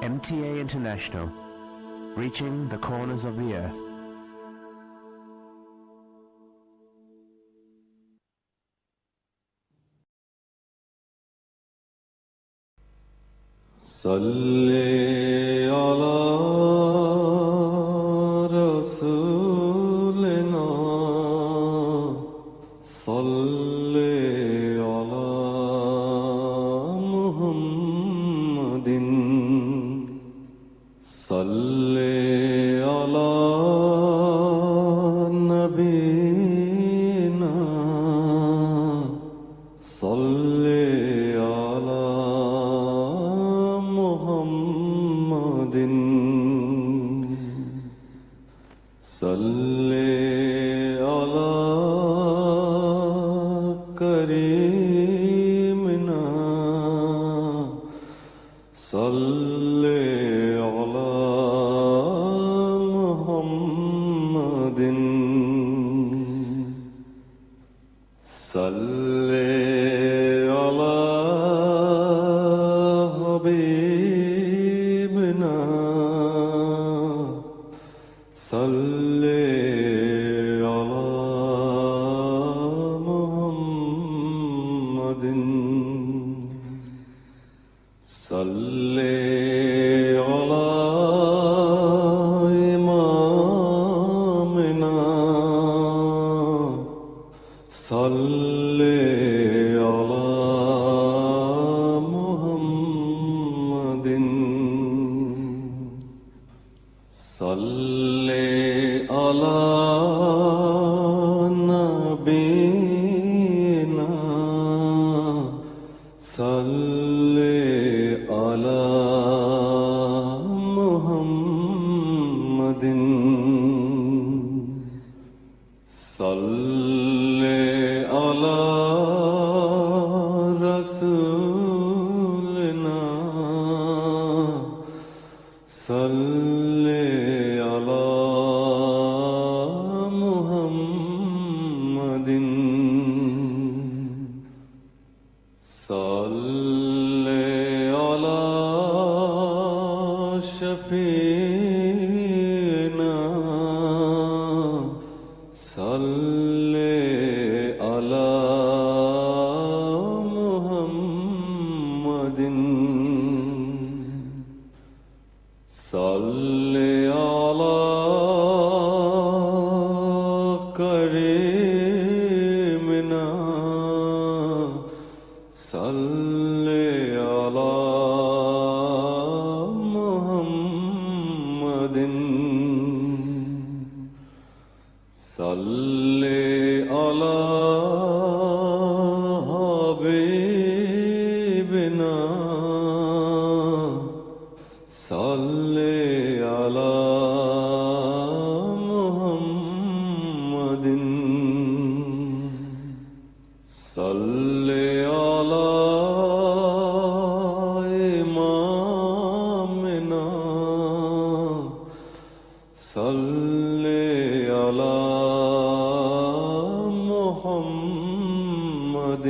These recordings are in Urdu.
MTA International, reaching the corners of the earth. صلی علی رسولنا صلی علی محمد صلی علی نبینا صلی علی محمد صلی علی کریمنا صلی علی محمد صلی علی حبیبنا صلی علی محمد صلی علی امامنا صلی علی محمد صلی علی نبینا صلی علی محمد صلی علی رسولنا صلی علی محمد صلی علی شفیعنا صلی علی محمد صلی علی کریمنا صلی علی محمد صلی علی حبیبنا صلی علی محمد صلی علی امامنا صلی علی محمد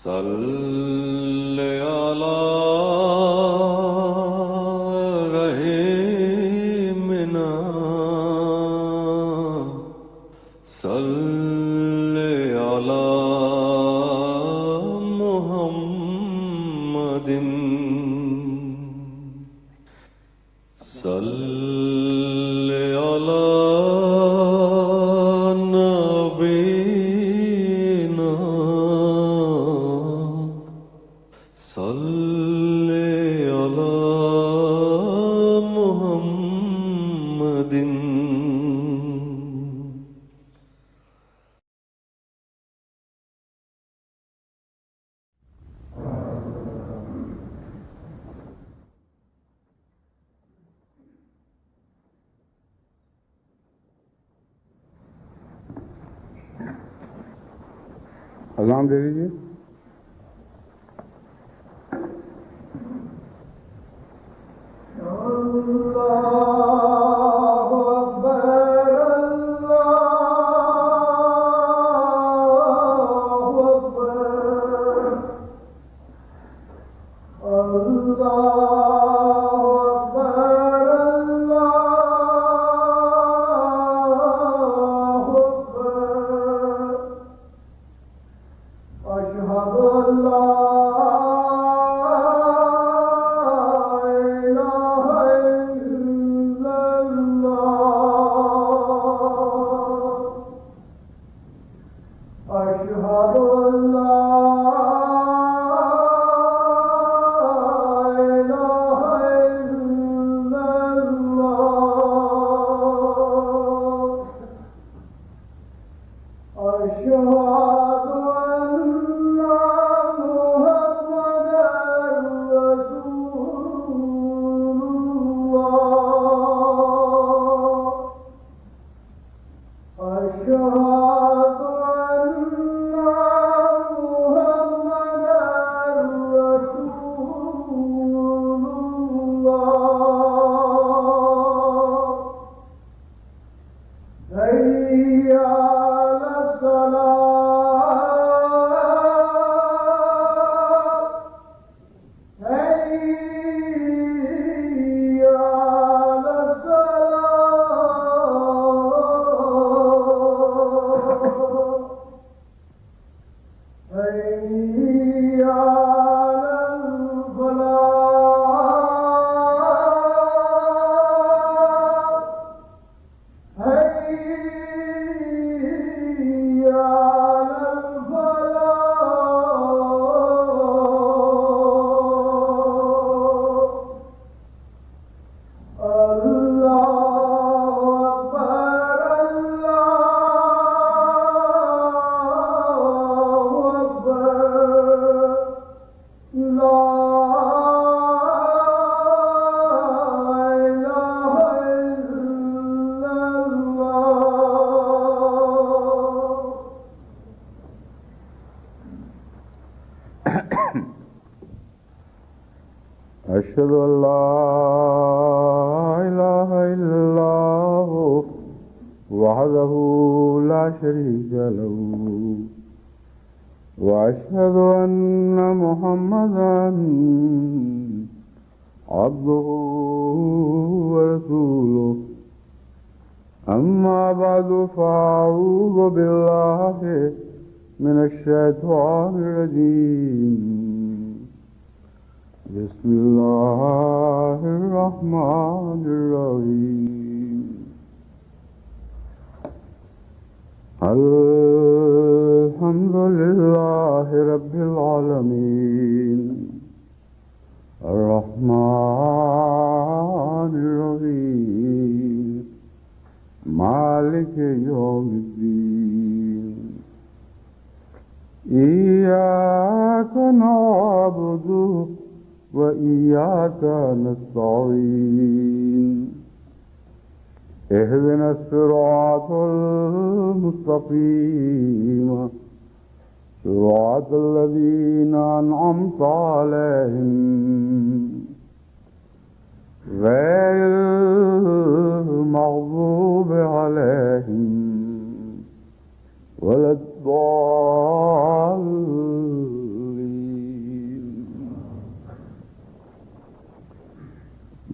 صلی علی رحیمنا صلی علی محمد صلی علی نبینا صلی علی محمد اذان دے دیجیے. أشهد أن لا إله إلا الله وحده لا شريك له وأشهد أن محمدا عبده ورسوله أما بعد فأعوذ بالله من الشيطان الرجيم بسم الله الرحمن الرحيم الحمد لله رب العالمين الرحمن الرحيم مالك يوم الدين إياك نعبد وإياك نستعين اهدنا الصراط المستقيم صراط الذين أنعمت عليهم غير المغضوب عليهم ولا الضالين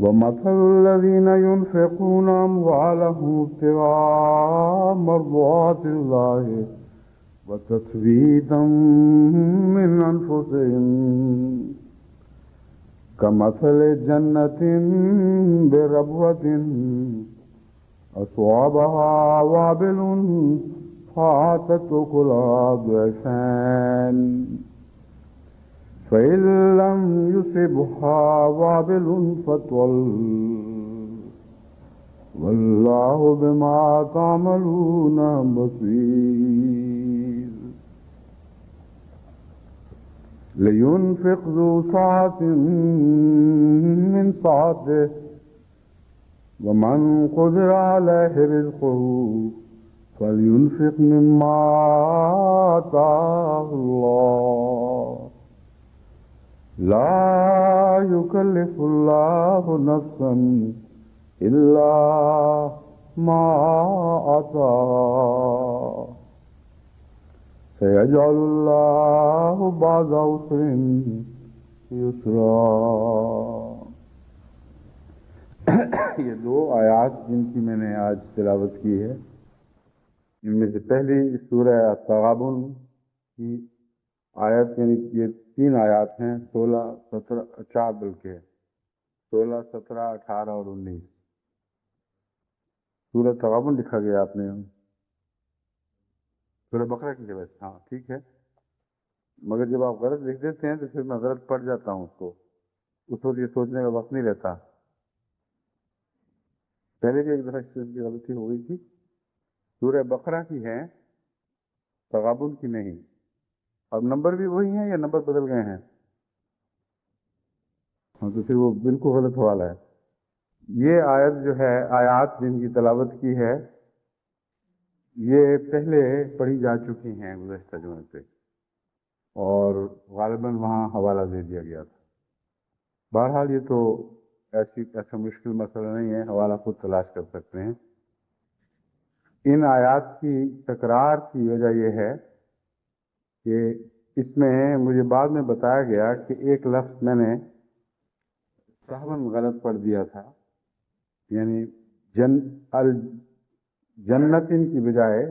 ومثل الذين ينفقون أموالهم ابتغاء مرضات الله وتثبيتا من أنفسهم كمثل جنة بربوة أصابها وابل فآتت أكلها ضعفين فإن لم يصبها وابل فطل والله بما تعملون بصير لينفق ذو سعة من سعته ومن قدر عليه رزقه فلينفق مما آتاه الله لا يكلف الله نفسا إلا ما آتاها سيجعل الله بعد عسر يسرا. یہ دو آیات جن کی میں نے آج تلاوت کی ہے، ان میں سے پہلی سورہ تغابن کی آیت، یعنی یہ تین آیات ہیں، 16، 17، 4 بلکہ 16، 17، 18 اور 19. سورہ تغابن لکھا گیا آپ نے، سورہ بقرہ کی جگہ. ہاں ٹھیک ہے، مگر جب آپ غلط لکھ دیتے ہیں تو پھر میں غلط پڑھ جاتا ہوں اس کو، اس وقت یہ سوچنے کا وقت نہیں رہتا. پہلے بھی ایک دفعہ کی غلطی ہو گئی تھی، سورہ بقرہ کی ہے، تغابن کی نہیں. اب نمبر بھی وہی ہیں یا نمبر بدل گئے ہیں؟ ہاں تو پھر وہ بالکل غلط حوالہ ہے. یہ آیت جو ہے، آیات جن کی تلاوت کی ہے، یہ پہلے پڑھی جا چکی ہیں گزشتہ جمعے پہ، اور غالباً وہاں حوالہ دے دیا گیا تھا. بہرحال یہ تو ایسا مشکل مسئلہ نہیں ہے، حوالہ خود تلاش کر سکتے ہیں. ان آیات کی تکرار کی وجہ یہ ہے کہ اس میں مجھے بعد میں بتایا گیا کہ ایک لفظ میں نے سہواً غلط پڑھ دیا تھا، یعنی الجنتن کی بجائے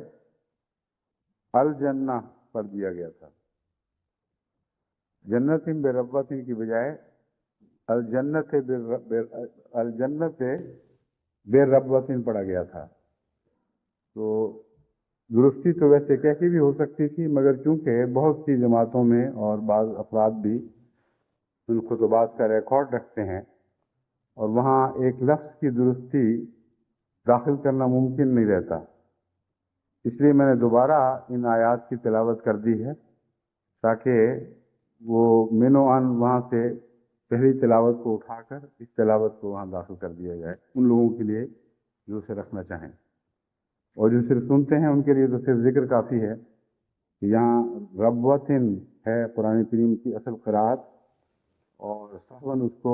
الجنہ پڑھ دیا گیا تھا. جنتن بربوتن کی بجائے الجنت بربوتن پڑھا گیا تھا. تو درستی تو ویسے کیسی بھی ہو سکتی تھی، مگر چونکہ بہت سی جماعتوں میں اور بعض افراد بھی ان خطبات کا ریکارڈ رکھتے ہیں، اور وہاں ایک لفظ کی درستی داخل کرنا ممکن نہیں رہتا، اس لیے میں نے دوبارہ ان آیات کی تلاوت کر دی ہے تاکہ وہ منو ان وہاں سے پہلی تلاوت کو اٹھا کر اس تلاوت کو وہاں داخل کر دیا جائے ان لوگوں کے لیے جو اسے رکھنا چاہیں. اور جو صرف سنتے ہیں ان کے لیے تو صرف ذکر کافی ہے کہ یہاں ربوتن ہے قرآن کریم کی اصل قرأت، اور سہون اس کو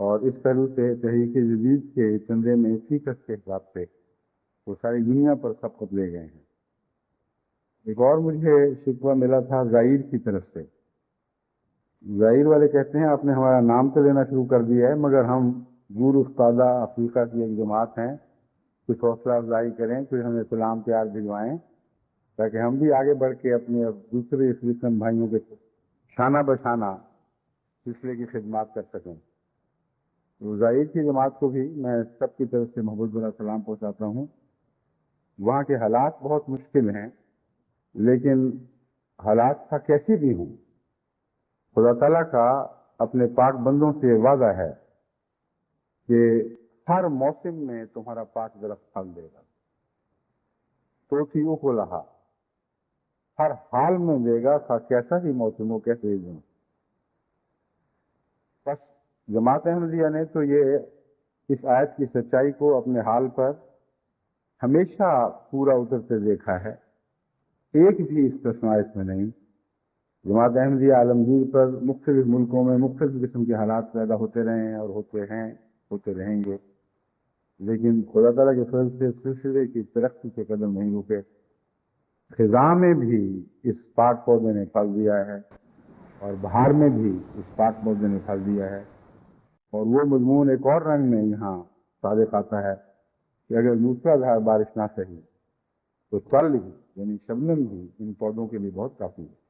اور اس پہلو سے تحریک جدید کے چندے میں فیکس کے حساب سے وہ ساری دنیا پر سبقت لے گئے ہیں۔ ایک اور مجھے شکوہ ملا تھا زائر کی طرف سے۔ زائر والے کہتے ہیں آپ نے ہمارا نام تو لینا شروع کر دیا ہے، مگر ہم گور استادہ افریقہ کی ایک جماعت ہیں، کچھ حوصلہ افزائی کریں، کچھ ہمیں سلام پیار بھجوائیں تاکہ ہم بھی آگے بڑھ کے اپنے دوسرے افریقن بھائیوں کے شانہ بشانہ سلسلے کی خدمات کر سکیں۔ تو زائر کی جماعت کو بھی میں سب کی طرف سے محبت بھرا سلام پہنچاتا ہوں۔ وہاں کے حالات بہت مشکل ہیں، لیکن حالات کا کیسے بھی ہوں، خدا تعالیٰ کا اپنے پاک بندوں سے وعدہ ہے کہ ہر موسم میں تمہارا پاک درخت پھل دے گا، تو تھی وہ لہا، ہر حال میں دے گا، کیسا ہی موسم ہو، کیسے ہی دن۔ بس جماعت احمدیہ نے تو یہ اس آیت کی سچائی کو اپنے حال پر ہمیشہ پورا اترتے دیکھا ہے، ایک بھی استثناء اس میں نہیں۔ جماعت احمدیہ عالمگیر پر مختلف ملکوں میں مختلف قسم کے حالات پیدا ہوتے رہے ہیں اور ہوتے ہیں، ہوتے رہیں گے، لیکن خدا تعالیٰ کے فضل سے سلسلے کی ترقی کے قدم نہیں رکے۔ خزاں میں بھی اس پاک پودے نے پھل دیا ہے اور بہار میں بھی اس پاک پودے نے پھل دیا ہے، اور وہ مضمون ایک اور رنگ میں یہاں صادق آتا ہے کہ اگر دوسرا دھار بارش نہ سہی تو تل ہی یعنی شبنم بھی ان پودوں کے لیے بہت کافی ہے۔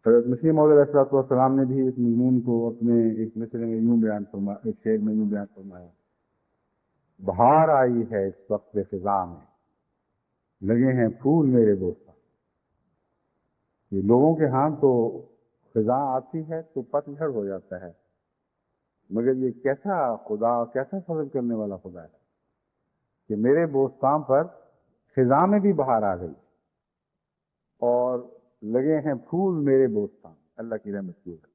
حضرت مسیح موعود علیہ الصلوۃ والسلام نے بھی اس مضمون کو اپنے ایک مصرع میں یوں بیان فرمایا، ایک شعر میں یوں بیان فرمایا، بہار آئی ہے اس وقت خزاں میں، لگے ہیں پھول میرے بوستان۔ یہ لوگوں کے ہاں تو خزاں آتی ہے تو پت جھڑ ہو جاتا ہے، مگر یہ کیسا خدا، کیسا فضل کرنے والا خدا ہے کہ میرے بوستان پر خزاں میں بھی بہار آ گئی اور لگے ہیں پھول میرے بوستان، اللہ کی رحمت کی وجہ۔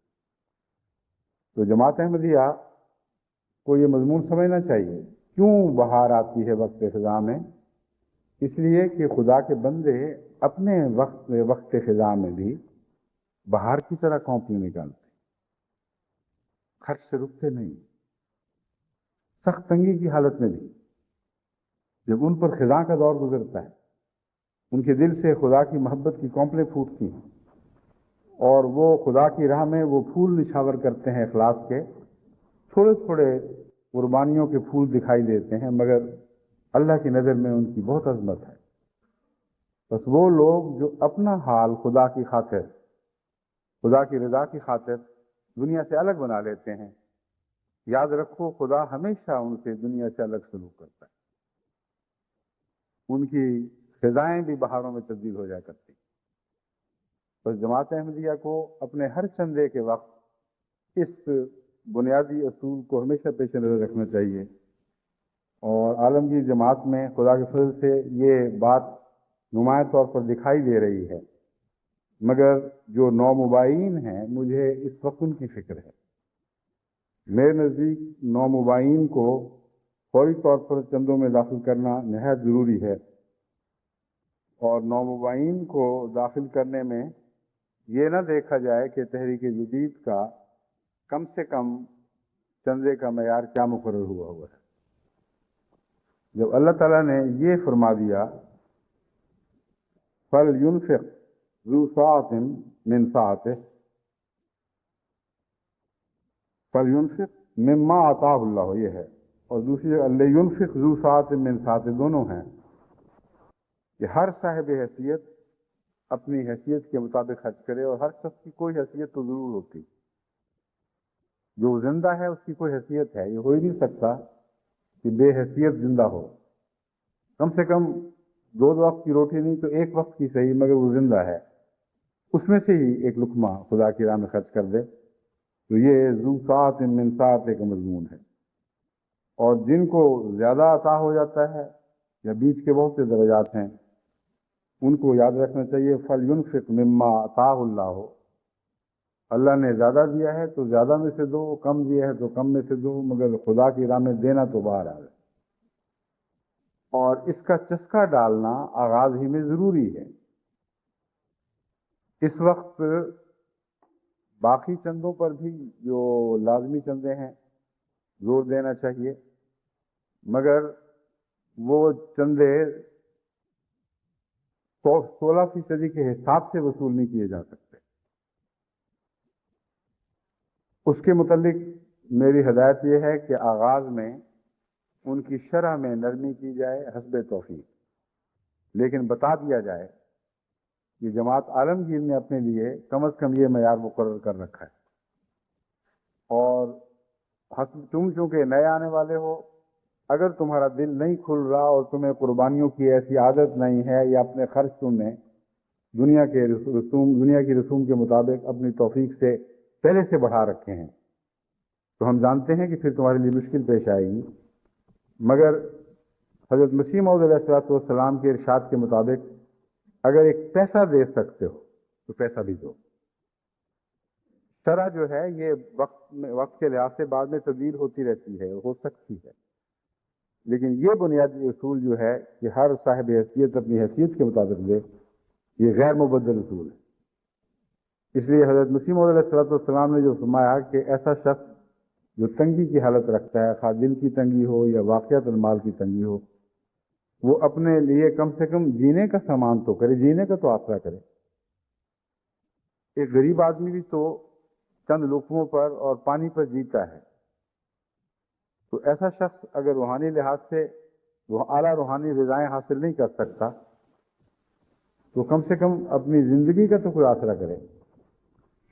تو جماعت احمدیہ کو یہ مضمون سمجھنا چاہیے، کیوں بہار آتی ہے وقت خزاں میں؟ اس لیے کہ خدا کے بندے اپنے وقت خزاں میں بھی بہار کی طرح کونپی نکالتے، خرچ سے رکتے نہیں، سخت تنگی کی حالت میں بھی جب ان پر خزاں کا دور گزرتا ہے، ان کے دل سے خدا کی محبت کی کونپلیں پھوٹتی ہیں اور وہ خدا کی راہ میں وہ پھول نچھاور کرتے ہیں اخلاص کے، تھوڑے تھوڑے قربانیوں کے پھول دکھائی دیتے ہیں، مگر اللہ کی نظر میں ان کی بہت عظمت ہے۔ بس وہ لوگ جو اپنا حال خدا کی خاطر، خدا کی رضا کی خاطر دنیا سے الگ بنا لیتے ہیں، یاد رکھو خدا ہمیشہ ان سے دنیا سے الگ سلوک کرتا ہے، ان کی فضائیں بھی بہاروں میں تبدیل ہو جایا کرتی۔ بس جماعت احمدیہ کو اپنے ہر چندے کے وقت اس بنیادی اصول کو ہمیشہ پیش نظر رکھنا چاہیے، اور عالمگیر جماعت میں خدا کے فضل سے یہ بات نمایاں طور پر دکھائی دے رہی ہے، مگر جو نومبائین ہیں مجھے اس وقت ان کی فکر ہے۔ میرے نزدیک نومبائین کو فوری طور پر چندوں میں داخل کرنا نہایت ضروری ہے، اور نومبائین کو داخل کرنے میں یہ نہ دیکھا جائے کہ تحریک جدید کا کم سے کم چندے کا معیار کیا مقرر ہوا ہے۔ جب اللہ تعالیٰ نے یہ فرما دیا فَلْيُنْفِقْ ذُو سَعَةٍ مِّن سَعَتِهِ، فَلْيُنْفِقْ مِمَّا آتَاهُ اللَّهُ، یہ ہے، اور دوسری جگہ لِيُنْفِقْ ذُو سَعَةٍ مِّن سَعَتِهِ، دونوں ہیں کہ ہر صاحب حیثیت اپنی حیثیت کے مطابق خرچ کرے، اور ہر شخص کی کوئی حیثیت تو ضرور ہوتی، جو زندہ ہے اس کی کوئی حیثیت ہے، یہ ہو ہی نہیں سکتا کہ بے حیثیت زندہ ہو، کم سے کم 2 وقت کی روٹی نہیں تو 1 وقت کی صحیح، مگر وہ زندہ ہے، اس میں سے ہی ایک لقمہ خدا کی راہ میں خرچ کر دے۔ تو یہ ذو سعۃ من سعۃ کا مضمون ہے، اور جن کو زیادہ عطا ہو جاتا ہے یا بیچ کے بہت سے درجات ہیں، ان کو یاد رکھنا چاہیے فَلْيُنْفِقْ مِمَّا آتَاهُ اللَّهُ، اللہ نے زیادہ دیا ہے تو زیادہ میں سے دو، کم دیا ہے تو کم میں سے دو، مگر خدا کی راہ میں دینا تو باہر آ جائے، اور اس کا چسکا ڈالنا آغاز ہی میں ضروری ہے۔ اس وقت باقی چندوں پر بھی جو لازمی چندے ہیں زور دینا چاہیے، مگر وہ چندے 16% کے حساب سے وصول نہیں کیے جا سکتے۔ اس کے متعلق میری ہدایت یہ ہے کہ آغاز میں ان کی شرح میں نرمی کی جائے حسب توفیق، لیکن بتا دیا جائے کہ جماعت عالمگیر نے اپنے لیے کم از کم یہ معیار مقرر کر رکھا ہے، اور تم چونکہ نئے آنے والے ہو، اگر تمہارا دل نہیں کھل رہا اور تمہیں قربانیوں کی ایسی عادت نہیں ہے یا اپنے خرچ تم نے دنیا کی رسوم کے مطابق اپنی توفیق سے پہلے سے بڑھا رکھے ہیں، تو ہم جانتے ہیں کہ پھر تمہارے لیے مشکل پیش آئے گی، مگر حضرت مسیح موعود علیہ السلام کے ارشاد کے مطابق اگر ایک پیسہ دے سکتے ہو تو پیسہ بھی دو۔ شرح جو ہے یہ وقت کے لحاظ سے بعد میں تبدیل ہوتی رہتی ہے، ہو سکتی ہے، لیکن یہ بنیادی اصول جو ہے کہ ہر صاحب حیثیت اپنی حیثیت کے مطابق دے، یہ غیر مبدل اصول ہے۔ اس لیے حضرت مسیح موعود علیہ السلام نے جو فرمایا کہ ایسا شخص جو تنگی کی حالت رکھتا ہے، خواہ دل کی تنگی ہو یا واقعات المال کی تنگی ہو، وہ اپنے لیے کم سے کم جینے کا سامان تو کرے، جینے کا تو آسرا کرے۔ ایک غریب آدمی بھی تو چند لقموں پر اور پانی پر جیتا ہے، تو ایسا شخص اگر روحانی لحاظ سے وہ اعلیٰ روحانی غذائیں حاصل نہیں کر سکتا تو کم سے کم اپنی زندگی کا تو کوئی آسرا کرے۔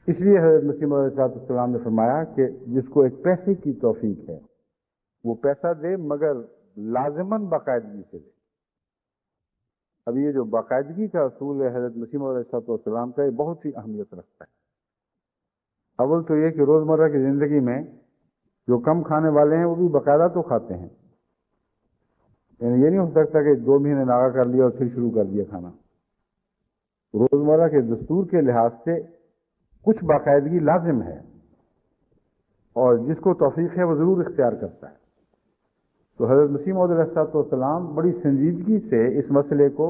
اس لیے حضرت مسیح موعود علیہ السلام نے فرمایا کہ جس کو ایک پیسے کی توفیق ہے وہ پیسہ دے، مگر لازماً باقاعدگی سے دے۔ اب یہ جو باقاعدگی کا اصول ہے حضرت مسیح موعود علیہ السلام کا، یہ بہت ہی اہمیت رکھتا ہے۔ اول تو یہ کہ روزمرہ کی زندگی میں جو کم کھانے والے ہیں وہ بھی باقاعدہ تو کھاتے ہیں، یعنی یہ نہیں ہو سکتا کہ 2 مہینے ناغا کر لیا اور پھر شروع کر دیا کھانا۔ روزمرہ کے دستور کے لحاظ سے کچھ باقاعدگی لازم ہے، اور جس کو توفیق ہے وہ ضرور اختیار کرتا ہے۔ تو حضرت مسیح موعود علیہ السلام بڑی سنجیدگی سے اس مسئلے کو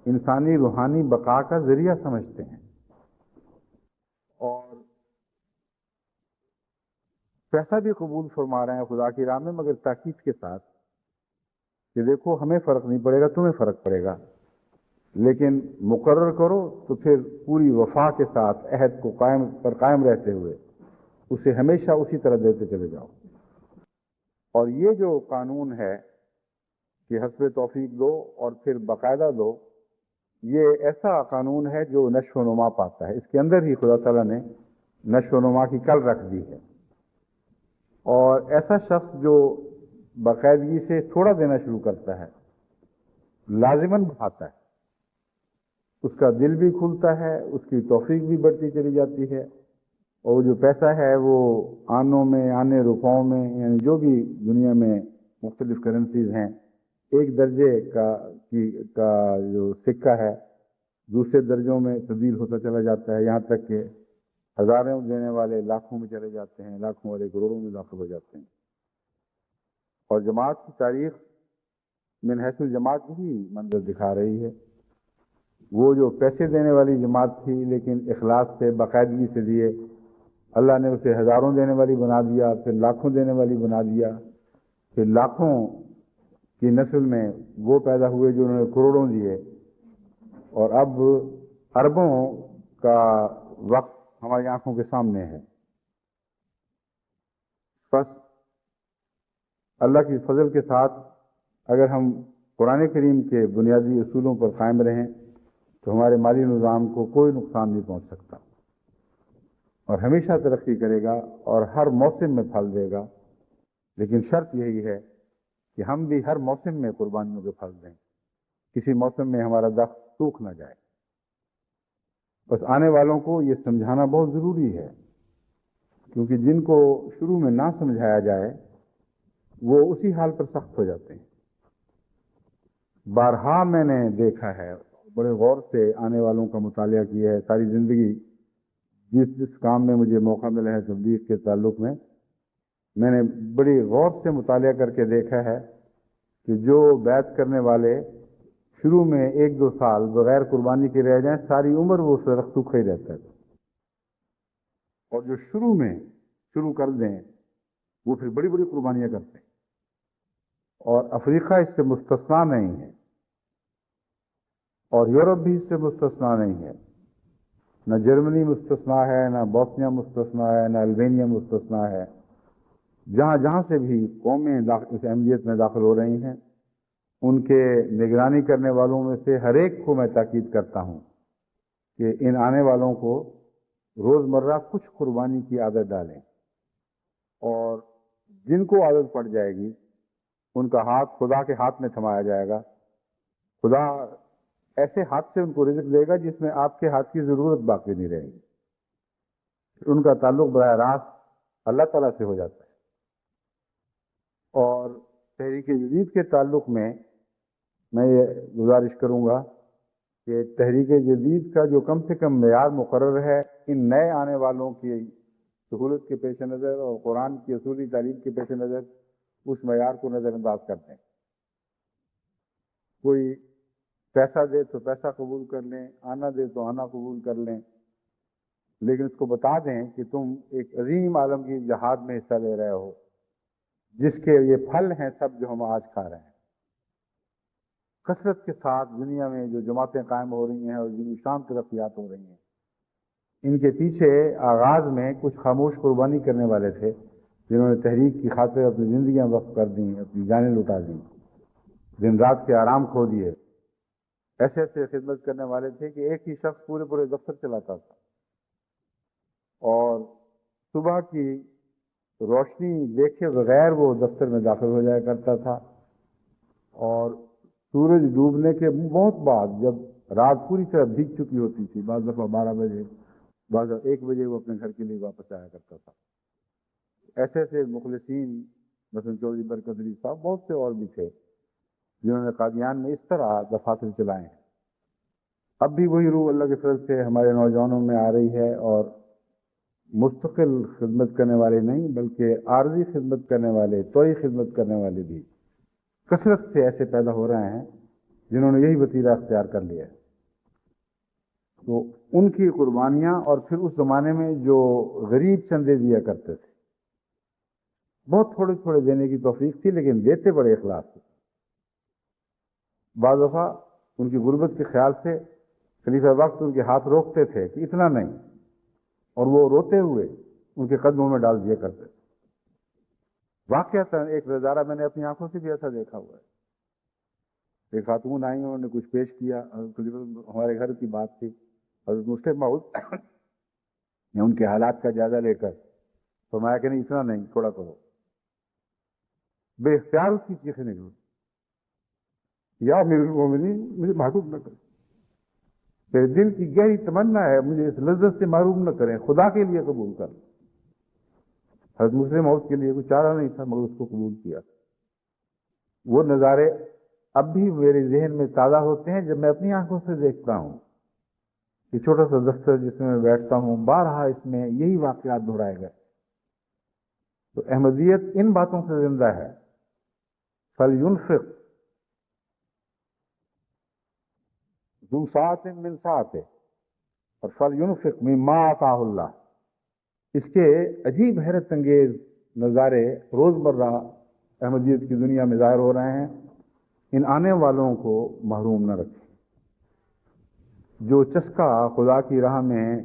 انسانی روحانی بقا کا ذریعہ سمجھتے ہیں، اور پیسہ بھی قبول فرما رہے ہیں خدا کی راہ میں، مگر تاکید کے ساتھ کہ دیکھو ہمیں فرق نہیں پڑے گا، تمہیں فرق پڑے گا، لیکن مقرر کرو تو پھر پوری وفا کے ساتھ عہد کو قائم رہتے ہوئے اسے ہمیشہ اسی طرح دیتے چلے جاؤ۔ اور یہ جو قانون ہے کہ حسب توفیق دو اور پھر باقاعدہ دو، یہ ایسا قانون ہے جو نشو و نما پاتا ہے۔ اس کے اندر ہی خدا تعالیٰ نے نشو و نما کی کل رکھ دی ہے، اور ایسا شخص جو باقاعدگی سے تھوڑا دینا شروع کرتا ہے لازماً بڑھاتا ہے، اس کا دل بھی کھلتا ہے، اس کی توفیق بھی بڑھتی چلی جاتی ہے، اور جو پیسہ ہے وہ آنوں میں، آنے روپوں میں، یعنی جو بھی دنیا میں مختلف کرنسیز ہیں، ایک درجے کا جو سکہ ہے دوسرے درجوں میں تبدیل ہوتا چلا جاتا ہے، یہاں تک کہ ہزاروں دینے والے لاکھوں میں چلے جاتے ہیں، لاکھوں والے کروڑوں میں داخل ہو جاتے ہیں۔ اور جماعت کی تاریخ من حیث الجماعت بھی منظر دکھا رہی ہے۔ وہ جو پیسے دینے والی جماعت تھی لیکن اخلاص سے باقاعدگی سے دیے، اللہ نے اسے ہزاروں دینے والی بنا دیا، پھر لاکھوں دینے والی بنا دیا، پھر لاکھوں کی نسل میں وہ پیدا ہوئے جو انہوں نے کروڑوں دیے، اور اب اربوں کا وقت ہماری آنکھوں کے سامنے ہے۔ بس اللہ کی فضل کے ساتھ اگر ہم قرآن کریم کے بنیادی اصولوں پر قائم رہیں تو ہمارے مالی نظام کو کوئی نقصان نہیں پہنچ سکتا، اور ہمیشہ ترقی کرے گا اور ہر موسم میں پھل دے گا۔ لیکن شرط یہی ہے کہ ہم بھی ہر موسم میں قربانیوں کے پھل دیں، کسی موسم میں ہمارا دخل سوکھ نہ جائے۔ بس آنے والوں کو یہ سمجھانا بہت ضروری ہے، کیونکہ جن کو شروع میں نہ سمجھایا جائے وہ اسی حال پر سخت ہو جاتے ہیں۔ بارہا میں نے دیکھا ہے، بڑے غور سے آنے والوں کا مطالعہ کیا ہے، ساری زندگی جس کام میں مجھے موقع ملا ہے تبلیغ کے تعلق میں نے بڑی غور سے مطالعہ کر کے دیکھا ہے کہ جو بیعت کرنے والے شروع میں 1-2 سال بغیر قربانی کے رہ جائیں، ساری عمر وہ درخت سوکھا ہی رہتا ہے، اور جو شروع کر دیں وہ پھر بڑی بڑی قربانیاں کرتے ہیں، اور افریقہ اس سے مستثنا نہیں ہے، اور یورپ بھی اس سے مستثنا نہیں ہے۔ نہ جرمنی مستثنا ہے، نہ بوسنیا مستثنا ہے، نہ البینیا مستثنا ہے۔ جہاں جہاں سے بھی قومیں اس اہمیت میں داخل ہو رہی ہیں، ان کے نگرانی کرنے والوں میں سے ہر ایک کو میں تاکید کرتا ہوں کہ ان آنے والوں کو روزمرہ کچھ قربانی کی عادت ڈالیں، اور جن کو عادت پڑ جائے گی ان کا ہاتھ خدا کے ہاتھ میں تھمایا جائے گا۔ خدا ایسے ہاتھ سے ان کو رزق دے گا جس میں آپ کے ہاتھ کی ضرورت باقی نہیں رہے گی، ان کا تعلق براہ راست اللہ تعالیٰ سے ہو جاتا ہے۔ اور تحریک جدید کے تعلق میں یہ گزارش کروں گا کہ تحریک جدید کا جو کم سے کم معیار مقرر ہے، ان نئے آنے والوں کی سہولت کے پیش نظر اور قرآن کی اصولی تعلیم کے پیش نظر اس معیار کو نظر انداز کرتے ہیں۔ کوئی پیسہ دے تو پیسہ قبول کر لیں، آنا دے تو آنا قبول کر لیں، لیکن اس کو بتا دیں کہ تم ایک عظیم عالم کی جہاد میں حصہ لے رہے ہو، جس کے یہ پھل ہیں سب جو ہم آج کھا رہے ہیں۔ کثرت کے ساتھ دنیا میں جو جماعتیں قائم ہو رہی ہیں اور جن شان ترقیات ہو رہی ہیں، ان کے پیچھے آغاز میں کچھ خاموش قربانی کرنے والے تھے، جنہوں نے تحریک کی خاطر اپنی زندگیاں وقف کر دیں، اپنی جانیں لٹا دیں، دن رات کے آرام کھو دیے۔ ایسے ایسے خدمت کرنے والے تھے کہ ایک ہی شخص پورے پورے دفتر چلاتا تھا، اور صبح کی روشنی دیکھے بغیر وہ دفتر میں داخل ہو جایا کرتا تھا، اور سورج ڈوبنے کے بہت بعد جب رات پوری طرح بھیگ چکی ہوتی تھی، بعض دفعہ 12 بجے، بعض دفعہ 1 بجے وہ اپنے گھر کے لیے واپس آیا کرتا تھا۔ ایسے ایسے مخلصین مثلا چودھری برکت علی صاحب، بہت سے اور بھی تھے جنہوں نے قادیان میں اس طرح دفاتر چلائے ہیں۔ اب بھی وہی روح اللہ کے فضل سے ہمارے نوجوانوں میں آ رہی ہے، اور مستقل خدمت کرنے والے نہیں بلکہ عارضی خدمت کرنے والے، توئی خدمت کرنے والے بھی کثرت سے ایسے پیدا ہو رہے ہیں جنہوں نے یہی وتیرہ اختیار کر لیا ہے۔ تو ان کی قربانیاں، اور پھر اس زمانے میں جو غریب چندے دیا کرتے تھے، بہت تھوڑے تھوڑے دینے کی توفیق تھی لیکن دیتے بڑے اخلاص سے۔ بعض دفعہ ان کی غربت کے خیال سے خلیفہ وقت ان کے ہاتھ روکتے تھے کہ اتنا نہیں، اور وہ روتے ہوئے ان کے قدموں میں ڈال دیا کرتے تھے۔ واقعتاً ایک نظارہ میں نے اپنی آنکھوں سے بھی ایسا دیکھا ہوا ہے۔ ایک خاتون آئی، انہوں نے کچھ پیش کیا، ہمارے گھر کی بات تھی، حضرت مسلم موعود نے ان کے حالات کا جائزہ لے کر فرمایا کہ نہیں اتنا نہیں، تھوڑا کرو۔ بے اختیار اس کی چیخیں نکلی، یا امیر المومنین مجھے محروم نہ کریں، میرے دل کی گہری تمنا ہے مجھے اس لذت سے محروم نہ کریں، خدا کے لیے قبول کر۔ حضرت مسلم موت کے لیے کوئی چارہ نہیں تھا مگر اس کو قبول کیا۔ وہ نظارے اب بھی میرے ذہن میں تازہ ہوتے ہیں جب میں اپنی آنکھوں سے دیکھتا ہوں کہ چھوٹا سا دفتر جس میں بیٹھتا ہوں، بارہا اس میں یہی واقعات دہرائے گئے۔ تو احمدیت ان باتوں سے زندہ ہے۔ فَلْيُنْفِقْ ذو سعة من سعته اور فَلْيُنْفِقْ مِمَّا آتَاهُ اللَّهُ۔ اس کے عجیب حیرت انگیز نظارے روزمرہ احمدیت کی دنیا میں ظاہر ہو رہے ہیں۔ ان آنے والوں کو محروم نہ رکھیں۔ جو چسکا خدا کی راہ میں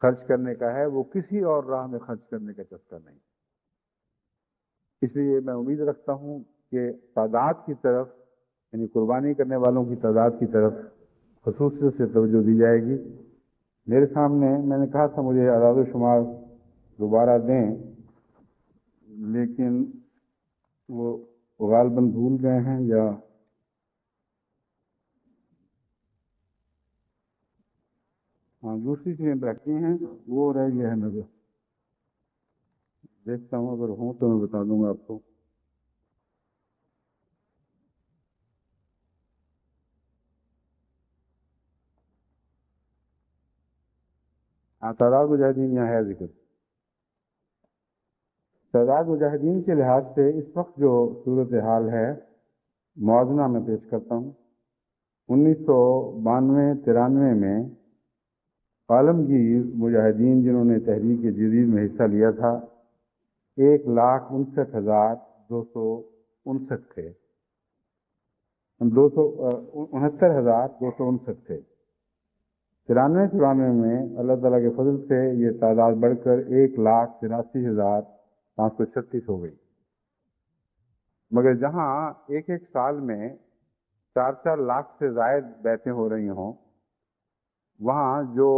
خرچ کرنے کا ہے وہ کسی اور راہ میں خرچ کرنے کا چسکا نہیں۔ اس لیے میں امید رکھتا ہوں کہ تعداد کی طرف، یعنی قربانی کرنے والوں کی تعداد کی طرف خصوصیت سے توجہ دی جائے گی۔ میرے سامنے میں نے کہا تھا مجھے اعداد و شمار دوبارہ دیں، لیکن وہ غالباً بھول گئے ہیں یا ہاں دوسری چیزیں رکھی ہیں وہ رہ گیا ہے نظر۔ دیکھتا ہوں اگر ہوں تو میں بتا دوں گا آپ کو۔ تعداد مجاہدین یہاں ہے ذکر۔ تعداد مجاہدین کے لحاظ سے اس وقت جو صورتحال ہے موازنہ میں پیش کرتا ہوں۔ 1992-93 میں عالمگیر مجاہدین جنہوں نے تحریک جدید میں حصہ لیا تھا 1,59,259 تھے، 69,259 تھے۔ 93 میں اللہ تعالیٰ کے فضل سے یہ تعداد بڑھ کر 1,83,536 ہو گئی۔ مگر جہاں ایک ایک سال میں 4 لاکھ سے زائد بیعتیں ہو رہی ہوں، وہاں جو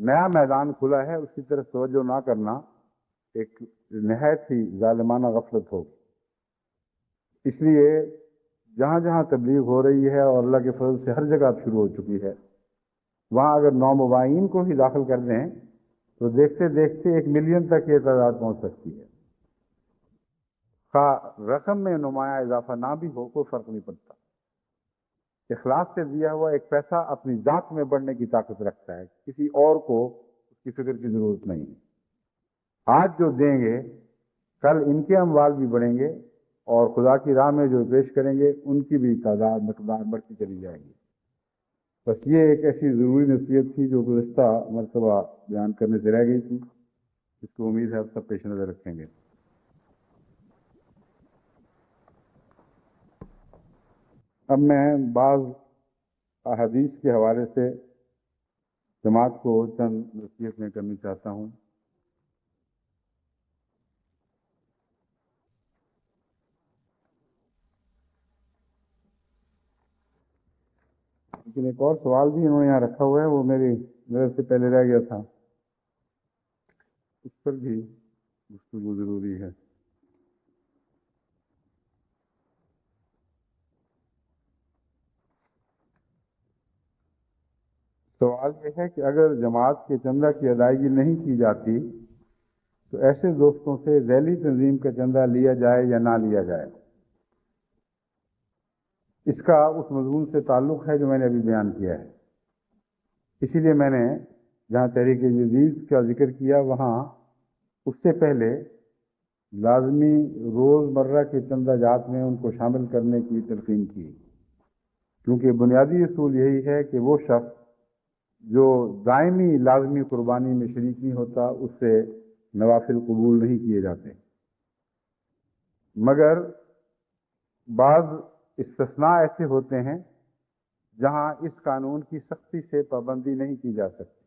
نیا میدان کھلا ہے اس کی طرف توجہ نہ کرنا ایک نہایت ہی ظالمانہ غفلت ہوگی۔ اس لیے جہاں جہاں تبلیغ ہو رہی ہے اور اللہ کے فضل سے ہر جگہ اب شروع ہو چکی ہے، وہاں اگر نومبائین کو ہی داخل کر دیں تو دیکھتے دیکھتے 1 ملین تک یہ تعداد پہنچ سکتی ہے۔ خواہ رقم میں نمایاں اضافہ نہ بھی ہو، کوئی فرق نہیں پڑتا۔ اخلاص سے دیا ہوا ایک پیسہ اپنی ذات میں بڑھنے کی طاقت رکھتا ہے، کسی اور کو اس کی فکر کی ضرورت نہیں ہے۔ آج جو دیں گے کل ان کے اموال بھی بڑھیں گے اور خدا کی راہ میں جو پیش کریں گے ان کی بھی تعداد مقدار بڑھتی چلی جائے گی۔ بس یہ ایک ایسی ضروری نصیحت تھی جو گزشتہ مرتبہ بیان کرنے سے رہ گئی تھی، اس کو امید ہے آپ سب پیش نظر رکھیں گے۔ اب میں بعض احادیث کے حوالے سے جماعت کو چند نصیحت میں کرنی چاہتا ہوں۔ لیکن ایک اور سوال بھی انہوں نے یہاں رکھا ہوا ہے، وہ میری نظر سے پہلے رہ گیا تھا، اس پر بھی گفتگو ضروری ہے۔ سوال یہ ہے کہ اگر جماعت کے چندہ کی ادائیگی نہیں کی جاتی تو ایسے دوستوں سے ذیلی تنظیم کا چندہ لیا جائے یا نہ لیا جائے؟ اس کا اس مضمون سے تعلق ہے جو میں نے ابھی بیان کیا ہے۔ اسی لیے میں نے جہاں تحریک جدید کا ذکر کیا وہاں اس سے پہلے لازمی روزمرہ کے چندہ جات میں ان کو شامل کرنے کی تلقین کی، کیونکہ بنیادی اصول یہی ہے کہ وہ شخص جو دائمی لازمی قربانی میں شریک نہیں ہوتا اس سے نوافل قبول نہیں کیے جاتے۔ مگر بعض استثناء ایسے ہوتے ہیں جہاں اس قانون کی سختی سے پابندی نہیں کی جا سکتی۔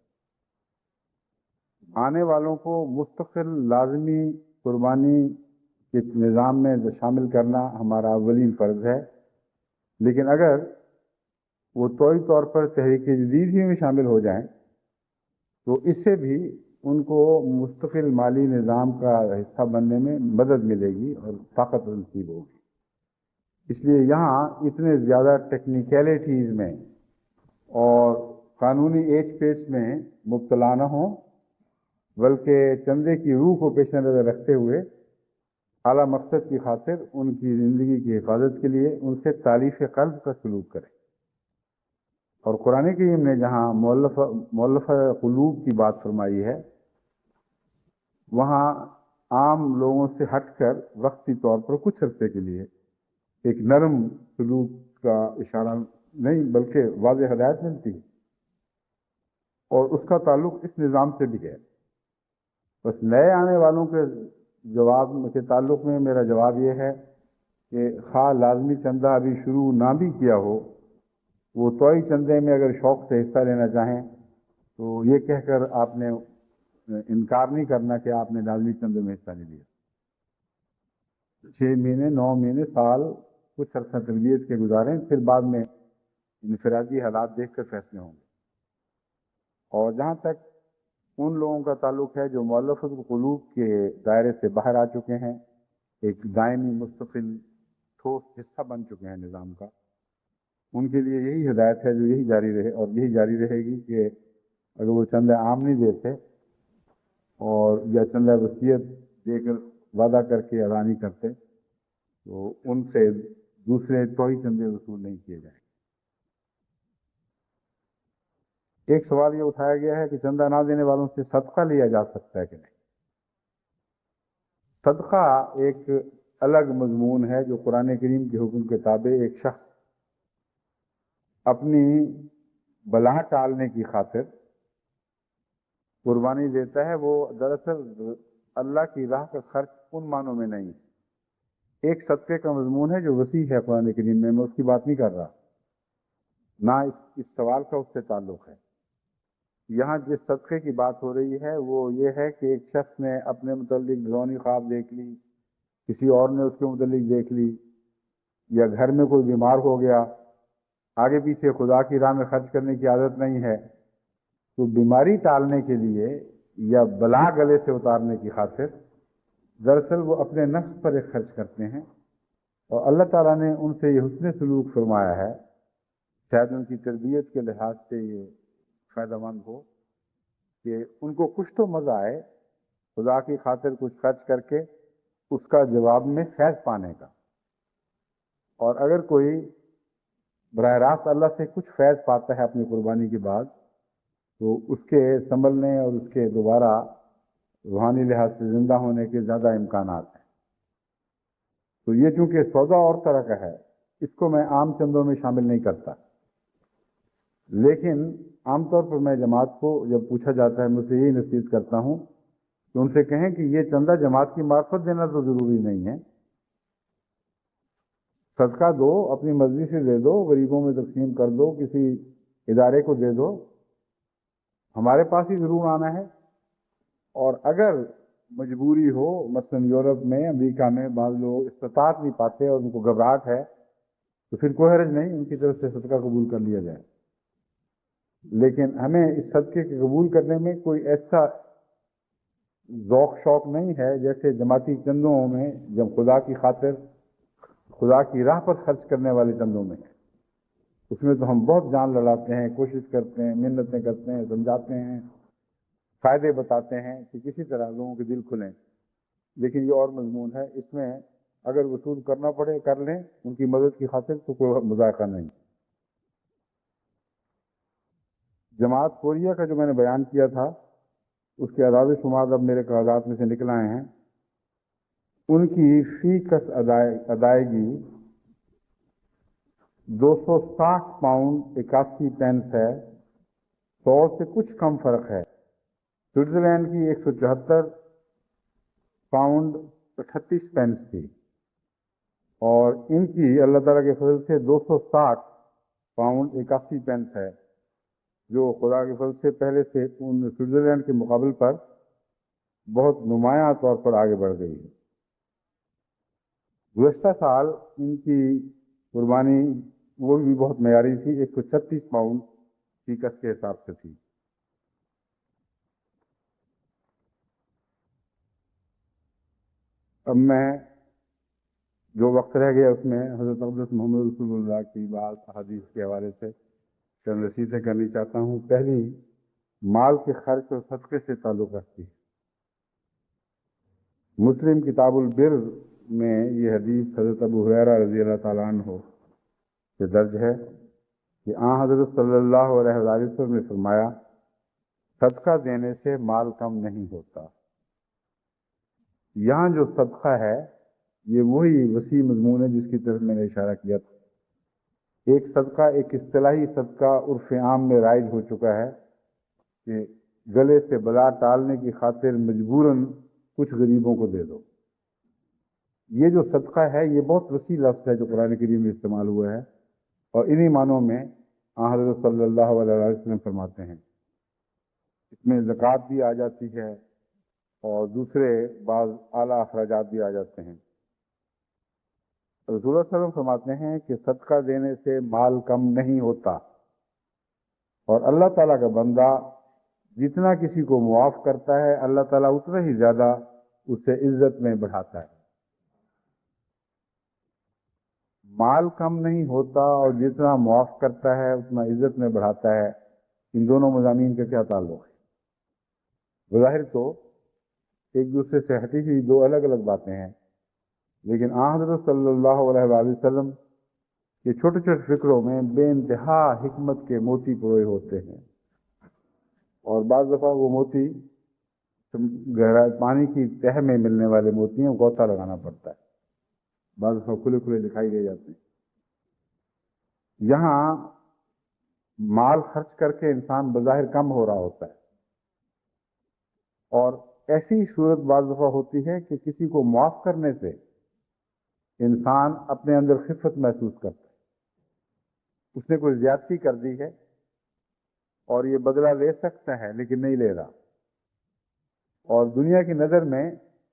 آنے والوں کو مستقل لازمی قربانی کے نظام میں شامل کرنا ہمارا اولین فرض ہے، لیکن اگر وہ طوعی طور پر تحریک جدید ہی میں شامل ہو جائیں تو اس سے بھی ان کو مستقل مالی نظام کا حصہ بننے میں مدد ملے گی اور طاقت نصیب ہوگی۔ اس لیے یہاں اتنے زیادہ ٹیکنیکلٹیز میں اور قانونی ایچ پیچ میں مبتلا نہ ہوں، بلکہ چندے کی روح کو پیش نظر رکھتے ہوئے اعلیٰ مقصد کی خاطر ان کی زندگی کی حفاظت کے لیے ان سے تالیف قلب کا سلوک کریں۔ اور قرآن کریم نے جہاں مؤلف قلوب کی بات فرمائی ہے، وہاں عام لوگوں سے ہٹ کر وقتی طور پر کچھ عرصے کے لیے ایک نرم سلوک کا اشارہ نہیں بلکہ واضح ہدایت ملتی ہے، اور اس کا تعلق اس نظام سے بھی ہے۔ بس نئے آنے والوں کے جواب کے تعلق میں میرا جواب یہ ہے کہ خواہ لازمی چندہ ابھی شروع نہ بھی کیا ہو، وہ طوعی چندے میں اگر شوق سے حصہ لینا چاہیں تو یہ کہہ کر آپ نے انکار نہیں کرنا کہ آپ نے لازمی چندے میں حصہ نہیں لیا۔ 6 مہینے 9 مہینے سال کچھ عرصہ تربیت کے گزاریں، پھر بعد میں انفرادی حالات دیکھ کر فیصلے ہوں گے۔ اور جہاں تک ان لوگوں کا تعلق ہے جو مؤلفۃ القلوب کے دائرے سے باہر آ چکے ہیں، ایک دائمی مستقل ٹھوس حصہ بن چکے ہیں نظام کا، ان کے لیے یہی ہدایت ہے جو یہی جاری رہے اور یہی جاری رہے گی کہ اگر وہ چندہ عام نہیں دیتے اور یا چندہ وصیت دے کر وعدہ کر کے ادا نہیں کرتے تو ان سے دوسرے طوعی چندے وصول نہیں کیے جائیں۔ ایک سوال یہ اٹھایا گیا ہے کہ چندہ نہ دینے والوں سے صدقہ لیا جا سکتا ہے کہ نہیں۔ صدقہ ایک الگ مضمون ہے جو قرآن کریم کے حکم کے تابع ایک شخص اپنی بلا ٹالنے کی خاطر قربانی دیتا ہے وہ دراصل اللہ کی راہ کا خرچ ان معنوں میں نہیں ہے۔ ایک صدقے کا مضمون ہے جو وسیع ہے قرآن کریم میں اس کی بات نہیں کر رہا، نہ اس سوال کا اس سے تعلق ہے۔ یہاں جس صدقے کی بات ہو رہی ہے وہ یہ ہے کہ ایک شخص نے اپنے متعلق ڈراؤنی خواب دیکھ لی، کسی اور نے اس کے متعلق دیکھ لی، یا گھر میں کوئی بیمار ہو گیا، آگے پیچھے خدا کی راہ میں خرچ کرنے کی عادت نہیں ہے، تو بیماری ٹالنے کے لیے یا بلا گلے سے اتارنے کی خاطر دراصل وہ اپنے نفس پر ایک خرچ کرتے ہیں، اور اللہ تعالیٰ نے ان سے یہ حسن سلوک فرمایا ہے، شاید ان کی تربیت کے لحاظ سے یہ فائدہ مند ہو کہ ان کو کچھ تو مزہ آئے خدا کی خاطر کچھ خرچ کر کے اس کا جواب میں فیض پانے کا، اور اگر کوئی براہ راست اللہ سے کچھ فیض پاتا ہے اپنی قربانی کے بعد تو اس کے سنبھلنے اور اس کے دوبارہ روحانی لحاظ سے زندہ ہونے کے زیادہ امکانات ہیں۔ تو یہ چونکہ سودا اور طرح کا ہے، اس کو میں عام چندوں میں شامل نہیں کرتا، لیکن عام طور پر میں جماعت کو جب پوچھا جاتا ہے میں اسے یہی نصیحت کرتا ہوں کہ ان سے کہیں کہ یہ چندہ جماعت کی معرفت دینا تو ضروری نہیں ہے، صدقہ دو، اپنی مرضی سے دے دو، غریبوں میں تقسیم کر دو، کسی ادارے کو دے دو، ہمارے پاس ہی ضرور آنا ہے۔ اور اگر مجبوری ہو، مثلا یورپ میں، امریکہ میں بعض لوگ استطاعت نہیں پاتے اور ان کو گھبراہٹ ہے تو پھر کوئی حرج نہیں، ان کی طرف سے صدقہ قبول کر لیا جائے، لیکن ہمیں اس صدقے کے قبول کرنے میں کوئی ایسا ذوق شوق نہیں ہے جیسے جماعتی چندوں میں جب خدا کی خاطر خدا کی راہ پر خرچ کرنے والے چندوں میں ہے۔ اس میں تو ہم بہت جان لڑاتے ہیں، کوشش کرتے ہیں، محنتیں کرتے ہیں، سمجھاتے ہیں، فائدے بتاتے ہیں کہ کسی طرح لوگوں کے دل کھلیں، لیکن یہ اور مضمون ہے، اس میں اگر وصول کرنا پڑے کر لیں ان کی مدد کی خاطر تو کوئی مذاکرہ نہیں۔ جماعت کوریا کا جو میں نے بیان کیا تھا اس کے اعداد و شمار اب میرے کاغذات میں سے نکل آئے ہیں، ان کی فی کس ادائیگی 260 پاؤنڈ 81 پینس ہے، 100 سے کچھ کم فرق ہے۔ سوئٹزرلینڈ کی 174 پاؤنڈ 38 پینس تھی، اور ان کی اللہ تعالیٰ کے فضل سے 260 پاؤنڈ 81 پینس ہے، جو خدا کے فضل سے پہلے سے ان سوئٹزرلینڈ کے مقابل پر بہت نمایاں طور پر آگے بڑھ گئی ہے۔ گزشتہ سال ان کی قربانی وہ بھی بہت معیاری تھی، 136 پاؤنڈ فی کس کے حساب سے تھی۔ اب میں جو وقت رہ گیا اس میں حضرت اقدس محمد رسول اللہ کی بعض احادیث کے حوالے سے چند نصیحتیں کرنی چاہتا ہوں۔ پہلی مال کے خرچ اور صدقے سے تعلق رکھتی ہے۔ مسلم کتاب البر میں یہ حدیث حضرت ابو ہریرہ رضی اللہ تعالیٰ عنہ سے درج ہے کہ حضرت صلی اللہ علیہ وسلم نے فرمایا، صدقہ دینے سے مال کم نہیں ہوتا۔ یہاں جو صدقہ ہے یہ وہی وسیع مضمون ہے جس کی طرف میں نے اشارہ کیا تھا۔ ایک صدقہ، ایک اصطلاحی صدقہ عرف عام میں رائج ہو چکا ہے کہ گلے سے بلا ٹالنے کی خاطر مجبوراً کچھ غریبوں کو دے دو۔ یہ جو صدقہ ہے یہ بہت وسیع لفظ ہے جو قرآن کریم میں استعمال ہوا ہے، اور انہی معنوں میں حضرت صلی اللہ علیہ وسلم فرماتے ہیں۔ اس میں زکوٰۃ بھی آ جاتی ہے اور دوسرے بعض اعلیٰ اخراجات بھی آ جاتے ہیں۔ رسول اللہ صلی اللہ علیہ وسلم فرماتے ہیں کہ صدقہ دینے سے مال کم نہیں ہوتا، اور اللہ تعالیٰ کا بندہ جتنا کسی کو معاف کرتا ہے اللہ تعالیٰ اتنا ہی زیادہ اسے عزت میں بڑھاتا ہے۔ مال کم نہیں ہوتا اور جتنا معاف کرتا ہے اتنا عزت میں بڑھاتا ہے، ان دونوں مضامین کا کیا تعلق ہے؟ بظاہر تو ایک دوسرے سے ہٹی ہوئی دو الگ الگ باتیں ہیں، لیکن حضرت صلی اللہ علیہ وآلہ وسلم کے چھوٹے چھوٹے فکروں میں بے انتہا حکمت کے موتی پروئے ہوتے ہیں، اور بعض دفعہ وہ موتی گہرائی پانی کی تہہ میں ملنے والے موتی ہیں، غوطہ لگانا پڑتا ہے، بعض دفعہ کھلے کھلے دکھائی دے جاتے ہیں۔ یہاں مال خرچ کر کے انسان بظاہر کم ہو رہا ہوتا ہے، اور ایسی صورت بعض دفعہ ہوتی ہے کہ کسی کو معاف کرنے سے انسان اپنے اندر خفت محسوس کرتا ہے، اس نے کوئی زیادتی کر دی ہے اور یہ بدلہ لے سکتا ہے لیکن نہیں لے رہا، اور دنیا کی نظر میں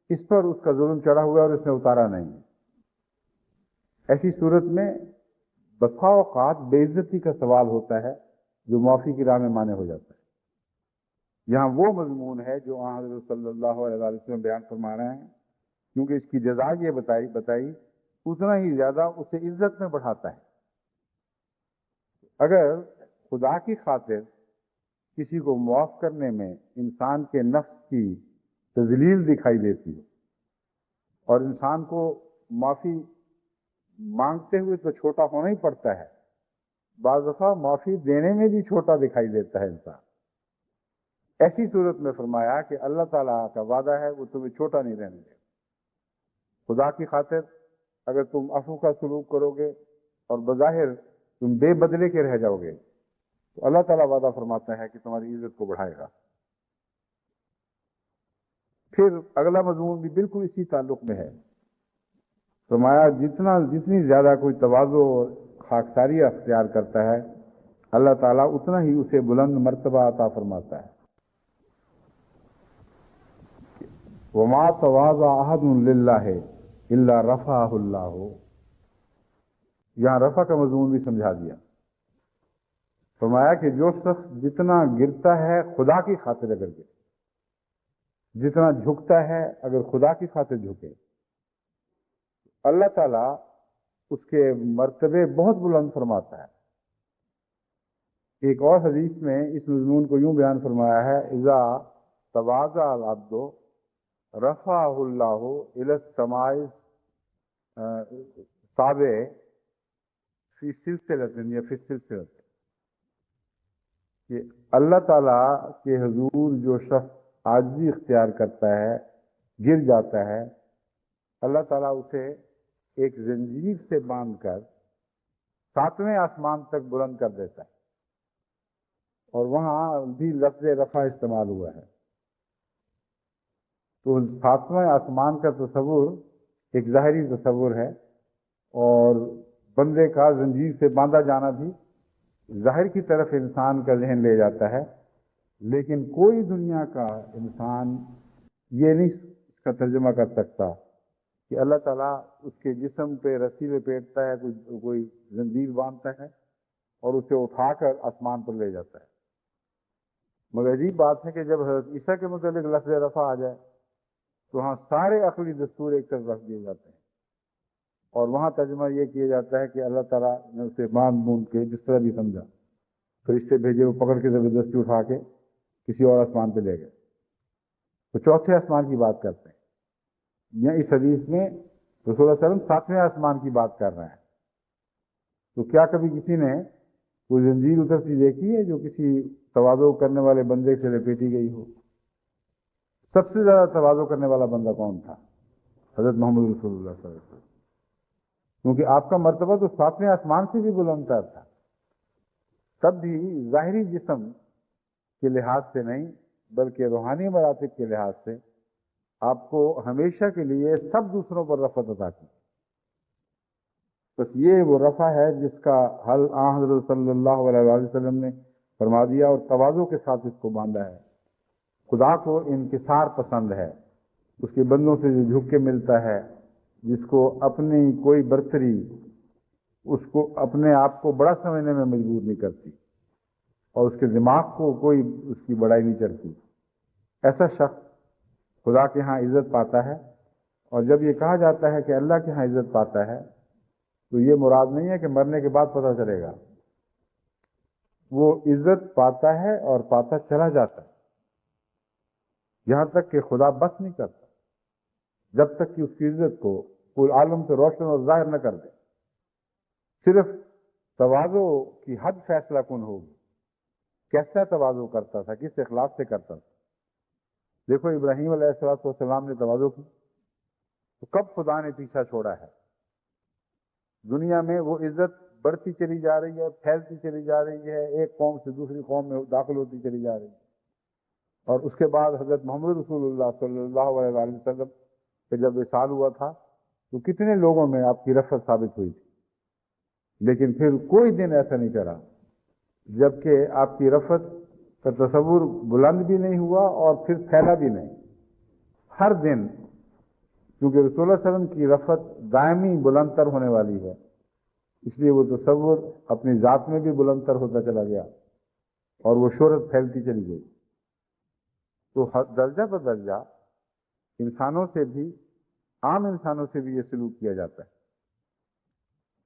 اس پر اس کا ظلم چڑھا ہوا ہے اور اس نے اتارا نہیں ہے۔ ایسی صورت میں بسا اوقات بے عزتی کا سوال ہوتا ہے جو معافی کی راہ میں مانے ہو جاتا ہے۔ یہاں وہ مضمون ہے جو حضرت صلی اللہ علیہ وسلم بیان فرما رہے ہیں، کیونکہ اس کی جزا یہ بتائی اتنا ہی زیادہ اسے عزت میں بڑھاتا ہے۔ اگر خدا کی خاطر کسی کو معاف کرنے میں انسان کے نفس کی تذلیل دکھائی دیتی ہے اور انسان کو معافی مانگتے ہوئے تو چھوٹا ہونا ہی پڑتا ہے، بعض دفعہ معافی دینے میں بھی چھوٹا دکھائی دیتا ہے انسان، ایسی صورت میں فرمایا کہ اللہ تعالیٰ کا وعدہ ہے وہ تمہیں چھوٹا نہیں رہنے دے۔ خدا کی خاطر اگر تم عفو کا سلوک کرو گے اور بظاہر تم بے بدلے کے رہ جاؤ گے تو اللہ تعالیٰ وعدہ فرماتا ہے کہ تمہاری عزت کو بڑھائے گا۔ پھر اگلا مضمون بھی بالکل اسی تعلق میں ہے، فرمایا جتنی زیادہ کوئی تواضع اور خاکساری اختیار کرتا ہے اللہ تعالیٰ اتنا ہی اسے بلند مرتبہ عطا فرماتا ہے۔ وما تواضع احد للہ الا رفعہ اللہ، یہاں رفع کا مضمون بھی سمجھا دیا، فرمایا کہ جو شخص جتنا گرتا ہے خدا کی خاطر اگر گرے، جتنا جھکتا ہے اگر خدا کی خاطر جھکے، اللہ تعالیٰ اس کے مرتبے بہت بلند فرماتا ہے۔ ایک اور حدیث میں اس مضمون کو یوں بیان فرمایا ہے، اذا تواضع العبد رفعہ اللہ الی السماء السابع فی سلسلۃ یا فی السلسلۃ، کہ اللہ تعالیٰ کے حضور جو شخص عاجزی اختیار کرتا ہے گر جاتا ہے، اللہ تعالیٰ اسے ایک زنجیر سے باندھ کر 7ویں آسمان تک بلند کر دیتا ہے، اور وہاں بھی لفظ رفع استعمال ہوا ہے۔ تو 7ویں آسمان کا تصور ایک ظاہری تصور ہے، اور بندے کا زنجیر سے باندھا جانا بھی ظاہر کی طرف انسان کا ذہن لے جاتا ہے، لیکن کوئی دنیا کا انسان یہ نہیں اس کا ترجمہ کر سکتا کہ اللہ تعالیٰ اس کے جسم پہ رسی لپیٹتا ہے، کوئی زنجیر باندھتا ہے اور اسے اٹھا کر آسمان پر لے جاتا ہے۔ مگر عجیب بات ہے کہ جب حضرت عیسیٰ کے متعلق لفظ رفع آ جائے تو وہاں سارے عقلی دستور ایک طرف رکھ دیے جاتے ہیں، اور وہاں ترجمہ یہ کیا جاتا ہے کہ اللہ تعالیٰ نے اسے باندھ بوند کے جس طرح بھی سمجھا، فرشتے بھیجے، وہ پکڑ کے زبردستی اٹھا کے کسی اور آسمان پہ لے گئے، تو 4تھے آسمان کی بات کرتے ہیں۔ یا اس حدیث میں رسول اللہ صلی اللہ علیہ وسلم 7ویں آسمان کی بات کر رہے ہیں، تو کیا کبھی کسی نے کوئی زنجیر اترتی دیکھی ہے جو کسی تواضع کرنے والے بندے سے لپیٹی گئی ہو؟ سب سے زیادہ تواضع کرنے والا بندہ کون تھا؟ حضرت محمد رسول اللہ صلی اللہ علیہ وسلم، کیونکہ آپ کا مرتبہ تو 7ویں آسمان سے بھی بلند تر تھا، تب بھی ظاہری جسم کے لحاظ سے نہیں بلکہ روحانی مراتب کے لحاظ سے آپ کو ہمیشہ کے لیے سب دوسروں پر رفعت عطا کی۔ بس یہ وہ رفع ہے جس کا حل حضرت صلی اللہ علیہ وسلم نے فرما دیا، اور تواضع کے ساتھ اس کو باندھا ہے۔ خدا کو انکسار پسند ہے، اس کے بندوں سے جو جھک کے ملتا ہے، جس کو اپنی کوئی برتری اس کو اپنے آپ کو بڑا سمجھنے میں مجبور نہیں کرتی، اور اس کے دماغ کو کوئی اس کی بڑائی نہیں چڑھتی، ایسا شخص خدا کے ہاں عزت پاتا ہے۔ اور جب یہ کہا جاتا ہے کہ اللہ کے ہاں عزت پاتا ہے تو یہ مراد نہیں ہے کہ مرنے کے بعد پتہ چلے گا، وہ عزت پاتا ہے اور پاتا چلا جاتا ہے یہاں تک کہ خدا بس نہیں کرتا جب تک کہ اس کی عزت کو کوئی عالم سے روشن اور ظاہر نہ کر دے۔ صرف تواضع کی حد فیصلہ کن ہوگی، کیسا تواضع کرتا تھا، کس اخلاص سے کرتا تھا۔ دیکھو ابراہیم علیہ السلام نے تواضع کی تو کب خدا نے پیچھا چھوڑا ہے؟ دنیا میں وہ عزت بڑھتی چلی جا رہی ہے، پھیلتی چلی جا رہی ہے، ایک قوم سے دوسری قوم میں داخل ہوتی چلی جا رہی ہے، اور اس کے بعد حضرت محمد رسول اللہ صلی اللہ علیہ وآلہ وسلم پہ جب وصال ہوا تھا تو کتنے لوگوں میں آپ کی رفعت ثابت ہوئی تھی، لیکن پھر کوئی دن ایسا نہیں چلا جبکہ آپ کی رفعت کا تصور بلند بھی نہیں ہوا اور پھر پھیلا بھی نہیں۔ ہر دن، کیونکہ رسول اللہ علیہ وسلم کی رفعت دائمی بلند تر ہونے والی ہے، اس لیے وہ تصور اپنی ذات میں بھی بلند تر ہوتا چلا گیا اور وہ شہرت پھیلتی چلی گئی۔ تو درجہ بدرجہ انسانوں سے بھی، عام انسانوں سے بھی یہ سلوک کیا جاتا ہے،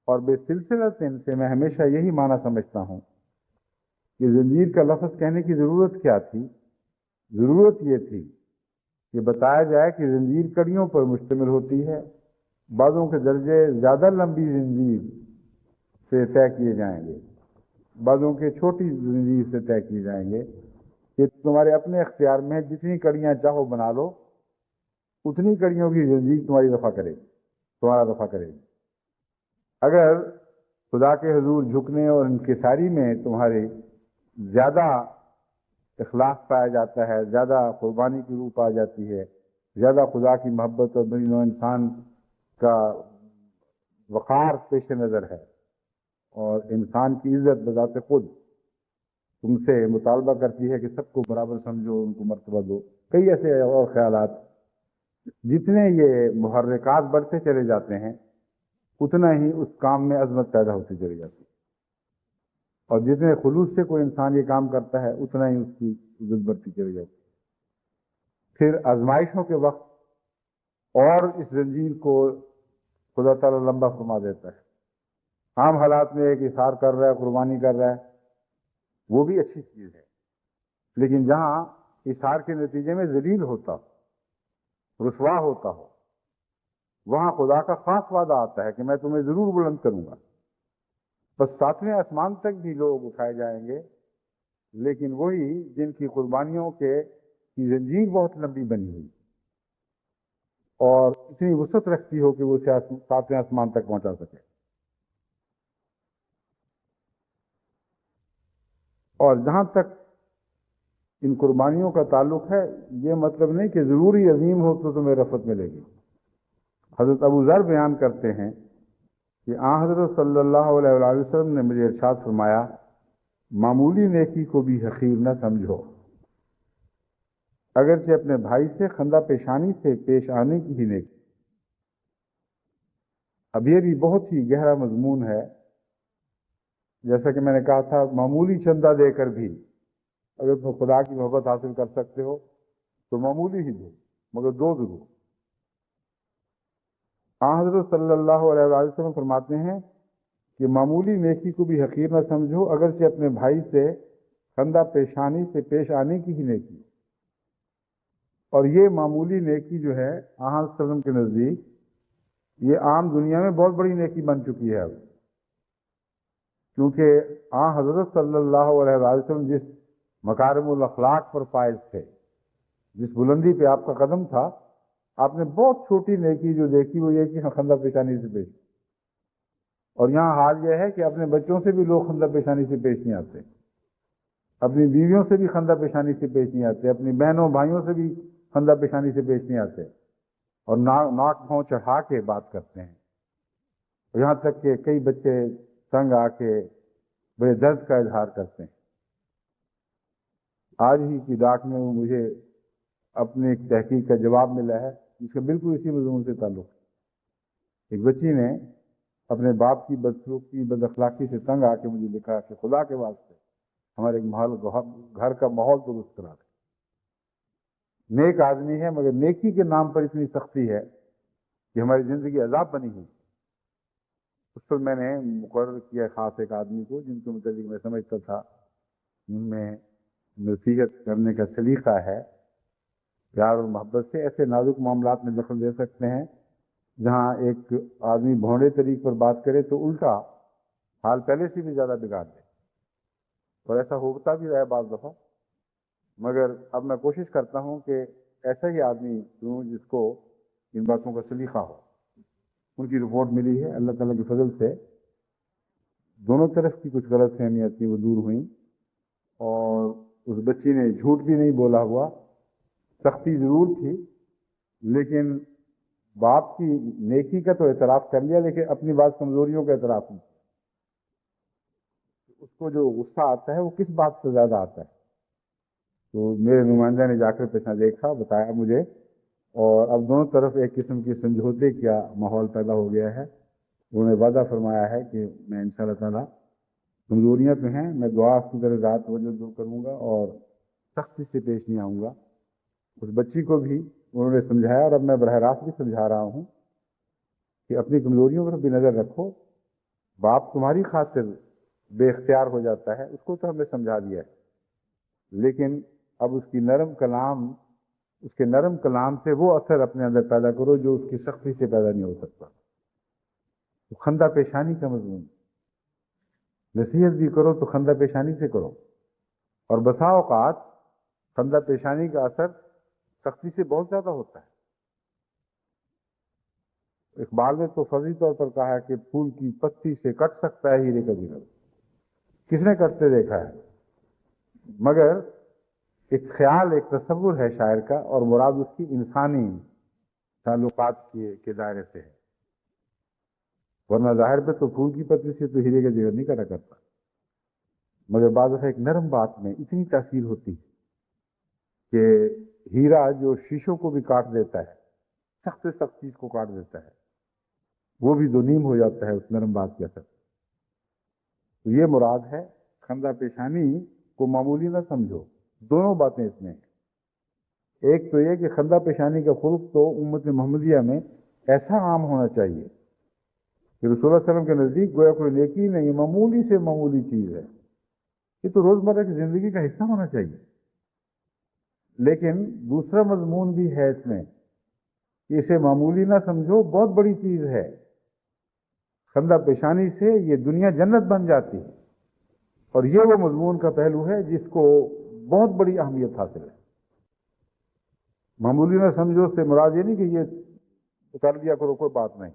اور بے سلسلت ان سے میں ہمیشہ یہی معنی سمجھتا ہوں کہ زنجیر کا لفظ کہنے کی ضرورت کیا تھی؟ ضرورت یہ تھی کہ بتایا جائے کہ زنجیر کڑیوں پر مشتمل ہوتی ہے، بعضوں کے درجے زیادہ لمبی زنجیر سے طے کیے جائیں گے، بعضوں کے چھوٹی زنجیر سے طے کیے جائیں گے کہ تمہارے اپنے اختیار میں جتنی کڑیاں چاہو بنا لو، اتنی کڑیوں کی زنجیر تمہاری رفع کرے گی، تمہارا رفع کرے گی۔ اگر خدا کے حضور جھکنے اور انکساری میں تمہارے زیادہ اخلاص پایا جاتا ہے، زیادہ قربانی کی روح پائی جاتی ہے، زیادہ خدا کی محبت اور بنی نوع انسان کا وقار پیش نظر ہے، اور انسان کی عزت بذات خود تم سے مطالبہ کرتی ہے کہ سب کو برابر سمجھو، ان کو مرتبہ دو، کئی ایسے اور خیالات، جتنے یہ محرکات بڑھتے چلے جاتے ہیں اتنا ہی اس کام میں عظمت پیدا ہوتی چلی جاتی ہے، اور جتنے خلوص سے کوئی انسان یہ کام کرتا ہے اتنا ہی اس کی عزت بڑھتی چلی جاتی ہے۔ پھر آزمائشوں کے وقت اور اس زنجیر کو خدا تعالیٰ لمبا فرما دیتا ہے۔ عام حالات میں ایک اثار کر رہا ہے، قربانی کر رہا ہے، وہ بھی اچھی چیز ہے، لیکن جہاں اثار کے نتیجے میں ذلیل ہوتا، رسوا ہوتا ہو، وہاں خدا کا خاص وعدہ آتا ہے کہ میں تمہیں ضرور بلند کروں گا۔ بس ساتویں آسمان تک بھی لوگ اٹھائے جائیں گے، لیکن وہی جن کی قربانیوں کی زنجیر بہت لمبی بنی ہوئی اور اتنی وسعت رکھتی ہو کہ وہ ساتویں آسمان تک پہنچا سکے۔ اور جہاں تک ان قربانیوں کا تعلق ہے، یہ مطلب نہیں کہ ضروری عظیم ہو تو تمہیں رفعت ملے گی۔ حضرت ابو ذر بیان کرتے ہیں کہ آن حضرت صلی اللہ علیہ وآلہ وسلم نے مجھے ارشاد فرمایا، معمولی نیکی کو بھی حقیر نہ سمجھو، اگرچہ اپنے بھائی سے خندہ پیشانی سے پیش آنے کی ہی نیکی۔ اب یہ بھی بہت ہی گہرا مضمون ہے، جیسا کہ میں نے کہا تھا، معمولی چندہ دے کر بھی اگر تم خدا کی محبت حاصل کر سکتے ہو تو معمولی ہی دو، مگر دو ضرور۔ حضرت صلی اللہ علیہ وآلہ وسلم فرماتے ہیں کہ معمولی نیکی کو بھی حقیر نہ سمجھو، اگرچہ اپنے بھائی سے خندہ پیشانی سے پیش آنے کی ہی نیکی۔ اور یہ معمولی نیکی جو ہے حضرت صلی اللہ علیہ وسلم کے نزدیک یہ عام دنیا میں بہت بڑی نیکی بن چکی ہے اب، کیونکہ حضرت صلی اللہ علیہ وآلہ وسلم جس مکارم الاخلاق پر فائز تھے، جس بلندی پہ آپ کا قدم تھا، آپ نے بہت چھوٹی نیکی جو دیکھی وہ یہ کہ خندہ پیشانی سے پیش۔ اور یہاں حال یہ ہے کہ اپنے بچوں سے بھی لوگ خندہ پیشانی سے پیش نہیں آتے، اپنی بیویوں سے بھی خندہ پیشانی سے پیش نہیں آتے، اپنی بہنوں بھائیوں سے بھی خندہ پیشانی سے پیش نہیں آتے، اور ناک بھوں چڑھا کے بات کرتے ہیں، اور یہاں تک کہ کئی بچے تنگ آ کے بڑے درد کا اظہار کرتے ہیں۔ آج ہی کی ڈاک میں مجھے اپنے ایک تحقیق کا جواب ملا ہے جس کا بالکل اسی مضمون سے تعلق ہے۔ ایک بچی نے اپنے باپ کی بدسلوکی بد اخلاقی سے تنگ آ کے مجھے لکھا کہ خدا کے واسطے ہمارے گھر کا ماحول درست کرا دے۔ نیک آدمی ہے مگر نیکی کے نام پر اتنی سختی ہے کہ ہماری زندگی عذاب بنی ہوئی۔ اس پر میں نے مقرر کیا خاص ایک آدمی کو جن کے متعلق میں سمجھتا تھا ان میں نصیحت کرنے کا سلیقہ ہے، پیار اور محبت سے ایسے نازک معاملات میں دخل دے سکتے ہیں جہاں ایک آدمی بھونڈے طریق پر بات کرے تو الٹا حال پہلے سے بھی زیادہ بگاڑ دے، اور ایسا ہوتا بھی رہا بعض دفعہ۔ مگر اب میں کوشش کرتا ہوں کہ ایسا ہی آدمی چنوں جس کو ان باتوں کا سلیقہ ہو۔ ان کی رپورٹ ملی ہے، اللہ تعالیٰ کے فضل سے دونوں طرف کی کچھ غلط فہمیاں تھیں وہ دور ہوئیں، اور اس بچی نے جھوٹ بھی نہیں بولا ہوا، سختی ضرور تھی، لیکن باپ کی نیکی کا تو اعتراف کر لیا، لیکن اپنی بعض کمزوریوں کا اعتراف نہیں کیا۔ اس کو جو غصہ آتا ہے وہ کس بات سے زیادہ آتا ہے؟ تو میرے نمائندہ نے جا کر پیچھے دیکھا، بتایا مجھے، اور اب دونوں طرف ایک قسم کی سمجھوتے کیا ماحول پیدا ہو گیا ہے۔ انہوں نے وعدہ فرمایا ہے کہ میں انشاءاللہ تعالیٰ، کمزوریاں تو ہیں، میں دعا کی طرح ذات وجہ دور کروں گا اور سختی سے پیش نہیں آؤں گا۔ اس بچی کو بھی انہوں نے سمجھایا، اور اب میں براہ راست بھی سمجھا رہا ہوں کہ اپنی کمزوریوں پر بھی نظر رکھو۔ باپ تمہاری خاطر بے اختیار ہو جاتا ہے، اس کو تو ہم نے سمجھا دیا ہے، لیکن اب اس کے نرم کلام سے وہ اثر اپنے اندر پیدا کرو جو اس کی سختی سے پیدا نہیں ہو سکتا۔ تو خندہ پیشانی کا مضمون، نصیحت بھی کرو تو خندہ پیشانی سے کرو، اور بسا اوقات خندہ پیشانی کا اثر سختی سے بہت زیادہ ہوتا ہے۔ اقبال نے تو فرضی طور پر کہا ہے کہ پھول کی پتی سے کٹ سکتا ہے ہیرے کا زینت، کس نے کٹتے دیکھا ہے؟ مگر ایک خیال، ایک تصور ہے شاعر کا، اور مراد اس کی انسانی تعلقات کے دائرے سے ہے، ورنہ ظاہر پہ تو پھول کی پتی سے تو ہیرے کا زینت نہیں کٹا کرتا۔ مگر بعض دفعہ ایک نرم بات میں اتنی تاثیر ہوتی ہے کہ ہیرا جو شیشوں کو بھی کاٹ دیتا ہے، سخت سے سخت چیز کو کاٹ دیتا ہے، وہ بھی دو نیم ہو جاتا ہے اس نرم بات کے اثر۔ تو یہ مراد ہے، خندہ پیشانی کو معمولی نہ سمجھو۔ دونوں باتیں اس میں ہیں۔ ایک تو یہ کہ خندہ پیشانی کا خلق تو امت محمدیہ میں ایسا عام ہونا چاہیے کہ رسول اللہ صلی اللہ علیہ وسلم کے نزدیک گویا کوئی نیکی نہیں، معمولی سے معمولی چیز ہے، یہ تو روزمرہ کی زندگی کا حصہ ہونا چاہیے۔ لیکن دوسرا مضمون بھی ہے اس میں کہ اسے معمولی نہ سمجھو، بہت بڑی چیز ہے۔ خندہ پیشانی سے یہ دنیا جنت بن جاتی ہے، اور یہ وہ مضمون کا پہلو ہے جس کو بہت بڑی اہمیت حاصل ہے۔ معمولی نہ سمجھو سے مراد یہ نہیں کہ یہ کر دیا کرو کوئی بات نہیں،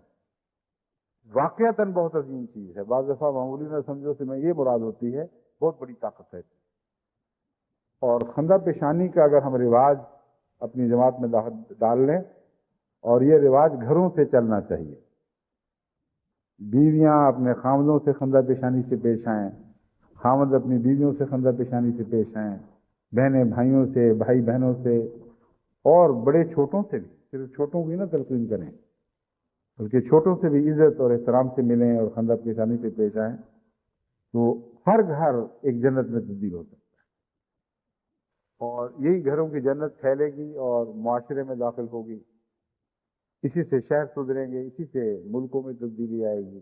واقعتاً بہت عظیم چیز ہے۔ بعض دفعہ معمولی نہ سمجھو سے میں یہ مراد ہوتی ہے بہت بڑی طاقت ہے۔ اور خندہ پیشانی کا اگر ہم رواج اپنی جماعت میں ڈال لیں، اور یہ رواج گھروں سے چلنا چاہیے، بیویاں اپنے خامدوں سے خندہ پیشانی سے پیش آئیں، خامد اپنی بیویوں سے خندہ پیشانی سے پیش آئیں، بہنیں بھائیوں سے، بھائی بہنوں سے، اور بڑے چھوٹوں سے بھی، صرف چھوٹوں کی نہ تلقین کریں بلکہ چھوٹوں سے بھی عزت اور احترام سے ملیں اور خندہ پیشانی سے پیش آئیں، تو ہر گھر ایک جنت میں تبدیل ہو سکتا ہے، اور یہی گھروں کی جنت پھیلے گی اور معاشرے میں داخل ہوگی، اسی سے شہر سدھریں گے، اسی سے ملکوں میں تبدیلی آئے گی۔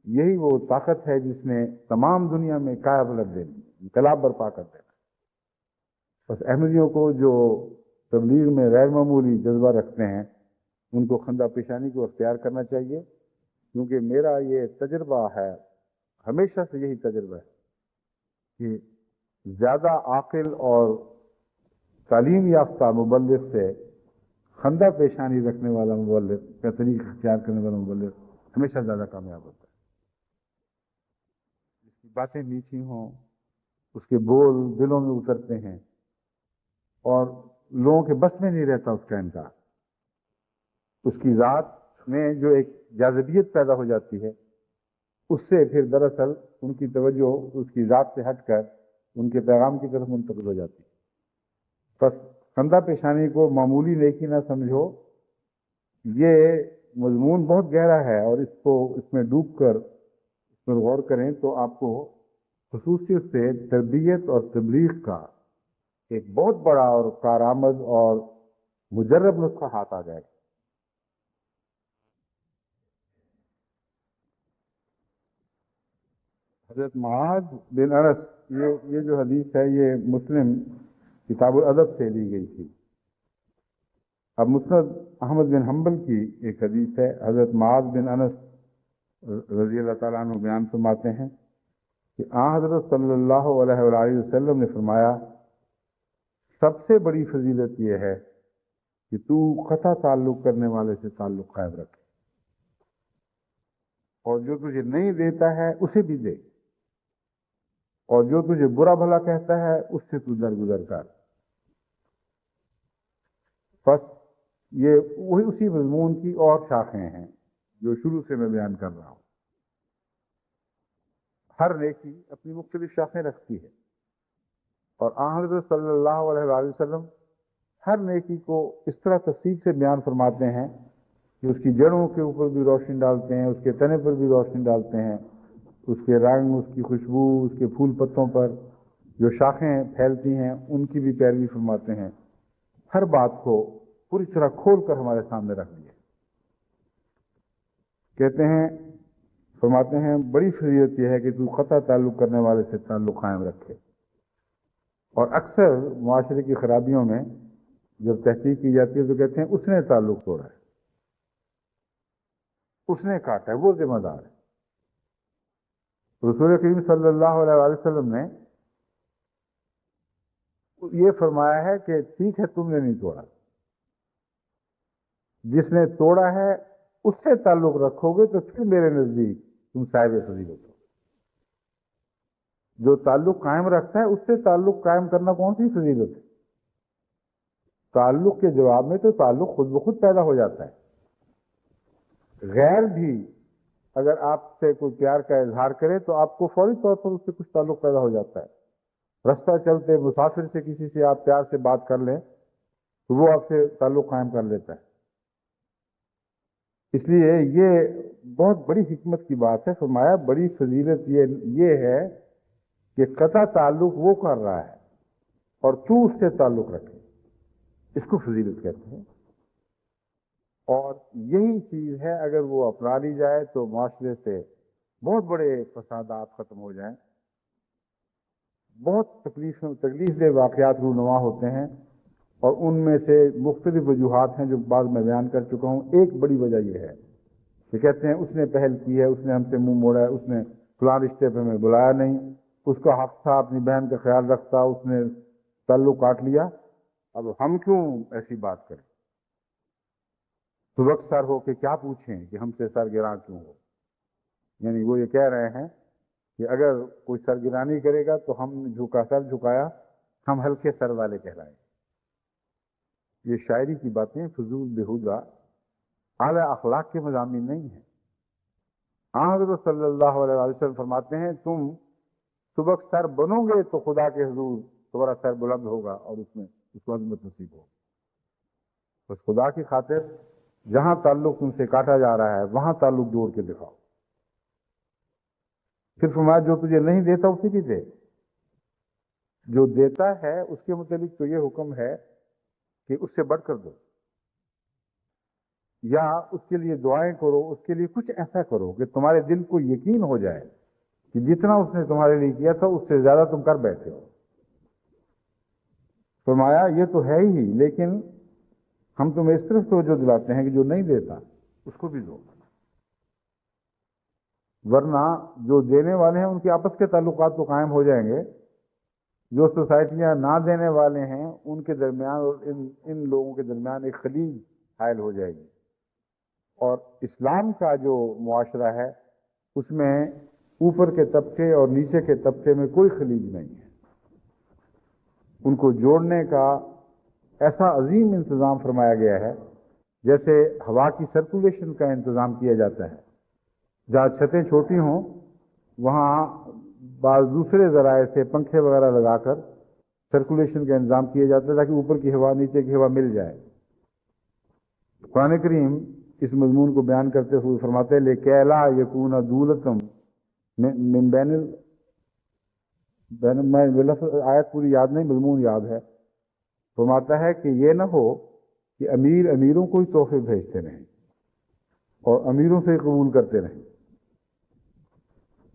یہی وہ طاقت ہے جس نے تمام دنیا میں کایا پلٹ دینی، انقلاب برپا کر دینا۔ بس احمدیوں کو جو تبلیغ میں غیر معمولی جذبہ رکھتے ہیں، ان کو خندہ پیشانی کو اختیار کرنا چاہیے، کیونکہ میرا یہ تجربہ ہے، ہمیشہ سے یہی تجربہ ہے کہ زیادہ عاقل اور تعلیم یافتہ مبلغ سے خندہ پیشانی رکھنے والا مبلغ کا طریقہ اختیار کرنے والا مبلغ ہمیشہ زیادہ کامیاب ہوتا ہے۔ جس کی باتیں میٹھی ہوں، اس کے بول دلوں میں اترتے ہیں، اور لوگوں کے بس میں نہیں رہتا اس کا انکار۔ اس کی ذات میں جو ایک جاذبیت پیدا ہو جاتی ہے، اس سے پھر دراصل ان کی توجہ اس کی ذات سے ہٹ کر ان کے پیغام کی طرف منتقل ہو جاتی ہے۔ بس خندہ پیشانی کو معمولی نیکی نہ سمجھو، یہ مضمون بہت گہرا ہے، اور اس میں ڈوب کر اس پر غور کریں تو آپ کو خصوصیت سے تربیت اور تبلیغ کا ایک بہت بڑا اور کارآمد اور مجرب نسخہ ہاتھ آ جائے گا۔ حضرت معاذ بن انس، یہ جو حدیث ہے یہ مسلم کتاب الادب سے لی گئی تھی۔ اب مسند احمد بن حنبل کی ایک حدیث ہے، حضرت معاذ بن انس رضی اللہ تعالیٰ عنہ بیان فرماتے ہیں کہ حضرت صلی اللہ علیہ وآلہ وسلم نے فرمایا، سب سے بڑی فضیلت یہ ہے کہ تو قطع تعلق کرنے والے سے تعلق قائم رکھے، اور جو تجھے نہیں دیتا ہے اسے بھی دے۔ اور جو تجھے برا بھلا کہتا ہے اس سے تو درگزر کر. بس یہ وہی اسی مضمون کی اور شاخیں ہیں جو شروع سے میں بیان کر رہا ہوں. ہر نیکی اپنی مختلف شاخیں رکھتی ہے، اور آن حضرت صلی اللہ علیہ وآلہ وسلم ہر نیکی کو اس طرح تفصیل سے بیان فرماتے ہیں کہ اس کی جڑوں کے اوپر بھی روشنی ڈالتے ہیں، اس کے تنے پر بھی روشنی ڈالتے ہیں، اس کے رنگ، اس کی خوشبو، اس کے پھول پتوں پر جو شاخیں پھیلتی ہیں ان کی بھی پیروی فرماتے ہیں. ہر بات کو پوری طرح کھول کر ہمارے سامنے رکھ دیا. کہتے ہیں، فرماتے ہیں بڑی فضیلت یہ ہے کہ تو قطع تعلق کرنے والے سے تعلق قائم رکھے. اور اکثر معاشرے کی خرابیوں میں جب تحقیق کی جاتی ہے تو کہتے ہیں اس نے تعلق توڑا ہے، اس نے کاٹا ہے، وہ ذمہ دار ہے. رسول کریم صلی اللہ علیہ وآلہ وسلم نے یہ فرمایا ہے کہ ٹھیک ہے تم نے نہیں توڑا، جس نے توڑا ہے اس سے تعلق رکھو گے تو پھر میرے نزدیک تم صاحب فضیلت ہو. جو تعلق قائم رکھتا ہے اس سے تعلق قائم کرنا کون سی فضیلت ہے؟ تعلق کے جواب میں تو تعلق خود بخود پیدا ہو جاتا ہے. غیر بھی اگر آپ سے کوئی پیار کا اظہار کرے تو آپ کو فوری طور پر اس سے کچھ تعلق پیدا ہو جاتا ہے. رستہ چلتے مسافر سے کسی سے آپ پیار سے بات کر لیں تو وہ آپ سے تعلق قائم کر لیتا ہے. اس لیے یہ بہت بڑی حکمت کی بات ہے. فرمایا بڑی فضیلت یہ ہے کہ قطع تعلق وہ کر رہا ہے اور تو اس سے تعلق رکھے، اس کو فضیلت کہتے ہیں. اور یہی چیز ہے اگر وہ اپنا لی جائے تو معاشرے سے بہت بڑے فسادات ختم ہو جائیں. بہت تکلیف دہ واقعات رونما ہوتے ہیں، اور ان میں سے مختلف وجوہات ہیں جو بعد میں بیان کر چکا ہوں. ایک بڑی وجہ یہ ہے کہ کہتے ہیں اس نے پہل کی ہے، اس نے ہم سے منہ موڑا ہے، اس نے فلاں رشتے پہ ہمیں بلایا نہیں، اس کا حق تھا اپنی بہن کا خیال رکھتا، اس نے تعلق کاٹ لیا. اب ہم کیوں ایسی بات کریں؟ سبک سر ہو کے کیا پوچھیں کہ ہم سے سرگراں کیوں ہو؟ یعنی وہ یہ کہہ رہے ہیں کہ اگر کوئی سرگرانی کرے گا تو ہم سر جھکایا، ہم ہلکے سر والے کہلائیں. یہ شاعری کی باتیں فضول بےہودہ اعلی اخلاق کے مضامین نہیں ہیں. حضرت صلی اللہ علیہ وسلم فرماتے ہیں تم سبک سر بنو گے تو خدا کے حضور تمہارا سر بلند ہوگا اور اس میں اس کو عظمت نصیب ہوگی. بس خدا کی خاطر جہاں تعلق تم سے کاٹا جا رہا ہے وہاں تعلق جوڑ کے دکھاؤ. پھر فرمایا جو تجھے نہیں دیتا اسی کی دے. جو دیتا ہے اس کے متعلق تو یہ حکم ہے کہ اس سے بڑھ کر دو، یا اس کے لیے دعائیں کرو، اس کے لیے کچھ ایسا کرو کہ تمہارے دل کو یقین ہو جائے کہ جتنا اس نے تمہارے لیے کیا تھا اس سے زیادہ تم کر بیٹھے ہو. فرمایا یہ تو ہے ہی، لیکن ہم تمہیں اس طرف توجہ دلاتے ہیں کہ جو نہیں دیتا اس کو بھی دو. ورنہ جو دینے والے ہیں ان کے آپس کے تعلقات تو قائم ہو جائیں گے. جو سوسائٹیاں نہ دینے والے ہیں ان کے درمیان اور ان لوگوں کے درمیان ایک خلیج حائل ہو جائے گی. اور اسلام کا جو معاشرہ ہے اس میں اوپر کے طبقے اور نیچے کے طبقے میں کوئی خلیج نہیں ہے. ان کو جوڑنے کا ایسا عظیم انتظام فرمایا گیا ہے، جیسے ہوا کی سرکولیشن کا انتظام کیا جاتا ہے. جہاں چھتیں چھوٹی ہوں وہاں بعض دوسرے ذرائع سے پنکھے وغیرہ لگا کر سرکولیشن کا انتظام کیا جاتا ہے تاکہ اوپر کی ہوا نیچے کی ہوا مل جائے. قرآن کریم اس مضمون کو بیان کرتے ہوئے فرماتے ہیں لِكَيْ لَا يَكُونَ دُولَةٌ مِّن بین میں لفظ آیت پوری یاد نہیں، مضمون یاد ہے. فرماتا ہے کہ یہ نہ ہو کہ امیر امیروں کو ہی تحفے بھیجتے رہیں اور امیروں سے قبول کرتے رہیں،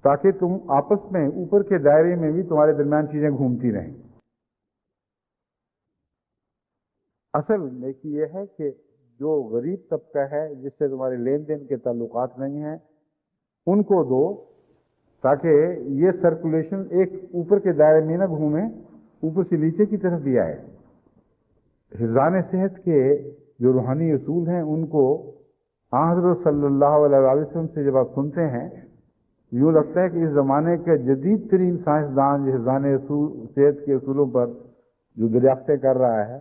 تاکہ تم آپس میں اوپر کے دائرے میں بھی تمہارے درمیان چیزیں گھومتی رہیں. اصل نیکی یہ ہے کہ جو غریب طبقہ ہے جس سے تمہارے لین دین کے تعلقات نہیں ہیں ان کو دو، تاکہ یہ سرکولیشن ایک اوپر کے دائرے میں نہ گھومے، اوپر سے نیچے کی طرف بھی آئے. حفظان صحت کے جو روحانی اصول ہیں ان کو حضرت صلی اللہ علیہ وسلم سے جب آپ سنتے ہیں یوں لگتا ہے کہ اس زمانے کے جدید ترین سائنسدان حفظان صحت کے اصولوں پر جو دریافتیں کر رہا ہے،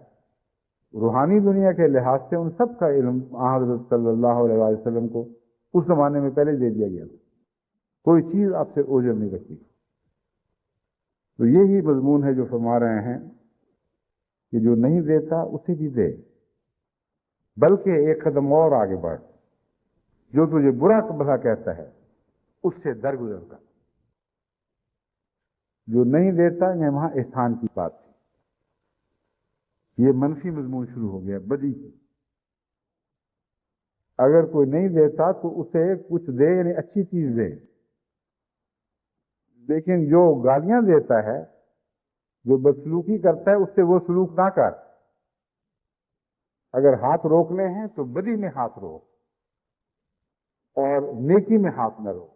روحانی دنیا کے لحاظ سے ان سب کا علم حضرت صلی اللہ علیہ وسلم کو اس زمانے میں پہلے دے دیا گیا تھا. کوئی چیز آپ سے اوجھل نہیں رکھی. تو یہی مضمون ہے جو فرما رہے ہیں کہ جو نہیں دیتا اسے بھی دے، بلکہ ایک قدم اور آگے بڑھ. جو تجھے برا بھلا کہتا ہے اس سے درگزر کر. جو نہیں دیتا یہ وہاں احسان کی بات تھی. یہ منفی مضمون شروع ہو گیا، بدی کی. اگر کوئی نہیں دیتا تو اسے کچھ دے، یعنی اچھی چیز دے. لیکن جو گالیاں دیتا ہے، جو بدسلوکی کرتا ہے، اس سے وہ سلوک نہ کر. اگر ہاتھ روکنے ہیں تو بدی میں ہاتھ روک اور نیکی میں ہاتھ نہ روک.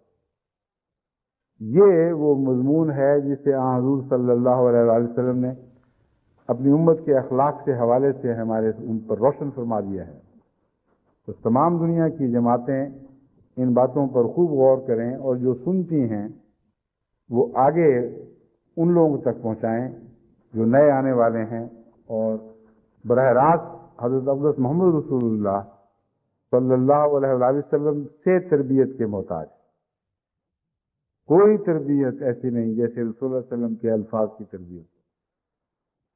یہ وہ مضمون ہے جسے حضور صلی اللہ علیہ وآلہ وسلم نے اپنی امت کے اخلاق سے حوالے سے ہمارے ان پر روشن فرما دیا ہے. تو تمام دنیا کی جماعتیں ان باتوں پر خوب غور کریں اور جو سنتی ہیں وہ آگے ان لوگوں تک پہنچائیں جو نئے آنے والے ہیں اور براہ راست حضرت اقدس محمد رسول اللہ صلی اللہ علیہ وآلہ وسلم سے تربیت کے محتاج. کوئی تربیت ایسی نہیں جیسے رسول اللہ علیہ وسلم کے الفاظ کی تربیت،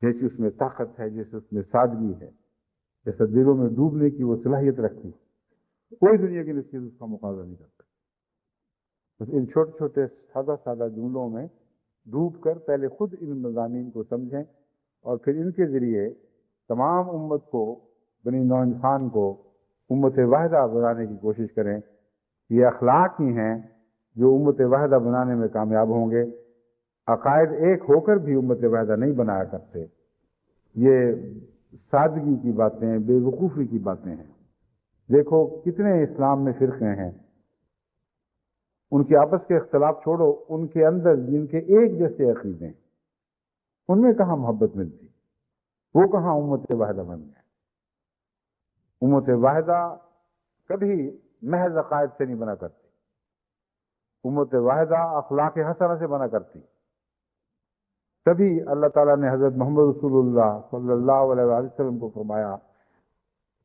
جیسی اس میں طاقت ہے، جیسے اس میں سادگی ہے، جیسا دلوں میں ڈوبنے کی وہ صلاحیت رکھتی ہے. کوئی دنیا کی نصیحت اس کا مقابلہ نہیں کر سکتی. بس ان چھوٹے چھوٹے سادہ سادہ جملوں میں ڈوب کر پہلے خود ان مضامین کو سمجھیں اور پھر ان کے ذریعے تمام امت کو، بنی نوع انسان کو امت واحدہ بنانے کی کوشش کریں. یہ اخلاق ہی ہیں جو امت واحدہ بنانے میں کامیاب ہوں گے. عقائد ایک ہو کر بھی امت واحدہ نہیں بنایا کرتے. یہ سادگی کی باتیں، بے وقوفی کی باتیں ہیں. دیکھو کتنے اسلام میں فرقے ہیں، ان کے آپس کے اختلاف چھوڑو، ان کے اندر جن کے ایک جیسے عقیدے ہیں ان میں کہاں محبت ملتی، وہ کہاں امت واحدہ بن گئے. امت واحدہ کبھی محض عقائد سے نہیں بنا کرتی. امت واحدہ اخلاق حسنہ سے بنا کرتی. تبھی اللہ تعالیٰ نے حضرت محمد رسول اللہ صلی اللہ علیہ وآلہ وسلم کو فرمایا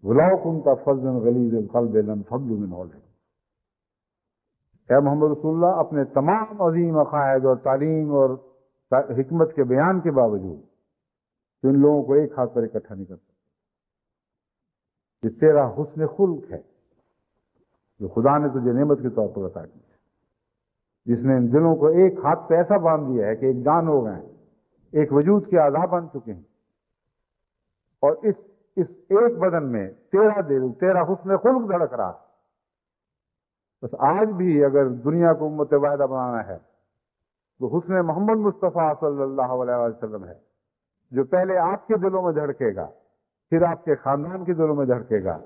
وَلَوْ كُنْتَ فَظًّا غَلِيظَ الْقَلْبِ لَانفَضُّوا مِنْ حَوْلِكَ. اے محمد رسول اللہ، اپنے تمام عظیم عقائد اور تعلیم اور حکمت کے بیان کے باوجود تو ان لوگوں کو ایک ہاتھ پر اکٹھا نہیں کر سکتے. یہ تیرا حسن خلق ہے جو خدا نے تجھے نعمت کے طور پر عطا کی ہے، جس نے ان دلوں کو ایک ہاتھ پہ ایسا باندھ دیا ہے کہ ایک جان ہو گئے ہیں، ایک وجود کے اعضاء بن چکے ہیں. اور اس ایک بدن میں تیرا دل، تیرا حسن خلق دھڑک رہا ہے. بس آج بھی اگر دنیا کو امت واحدہ بنانا ہے تو حسن محمد مصطفیٰ صلی اللہ علیہ وسلم ہے جو پہلے آپ کے دلوں میں دھڑکے گا، پھر آپ کے خاندان کے دلوں میں دھڑکے گا.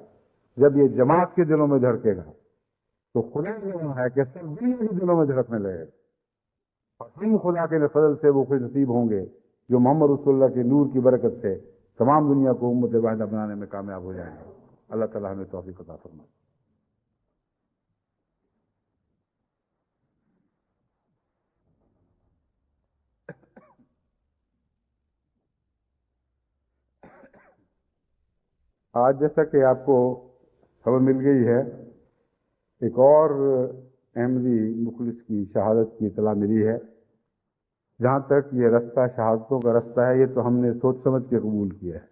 جب یہ جماعت کے دلوں میں دھڑکے گا تو خدا کا ہے کہ سب دنیا کے دلوں میں دھڑکنے لگے. اور ہم خدا کے فضل سے وہ خوش نصیب ہوں گے جو محمد رسول اللہ کے نور کی برکت سے تمام دنیا کو امت واحدہ بنانے میں کامیاب ہو جائیں گے. اللہ تعالیٰ ہمیں توفیق عطا فرمائے. آج جیسا کہ آپ کو خبر مل گئی ہے، ایک اور احمدی مخلص کی شہادت کی اطلاع ملی ہے. جہاں تک یہ رستہ شہادتوں کا رستہ ہے، یہ تو ہم نے سوچ سمجھ کے قبول کیا ہے.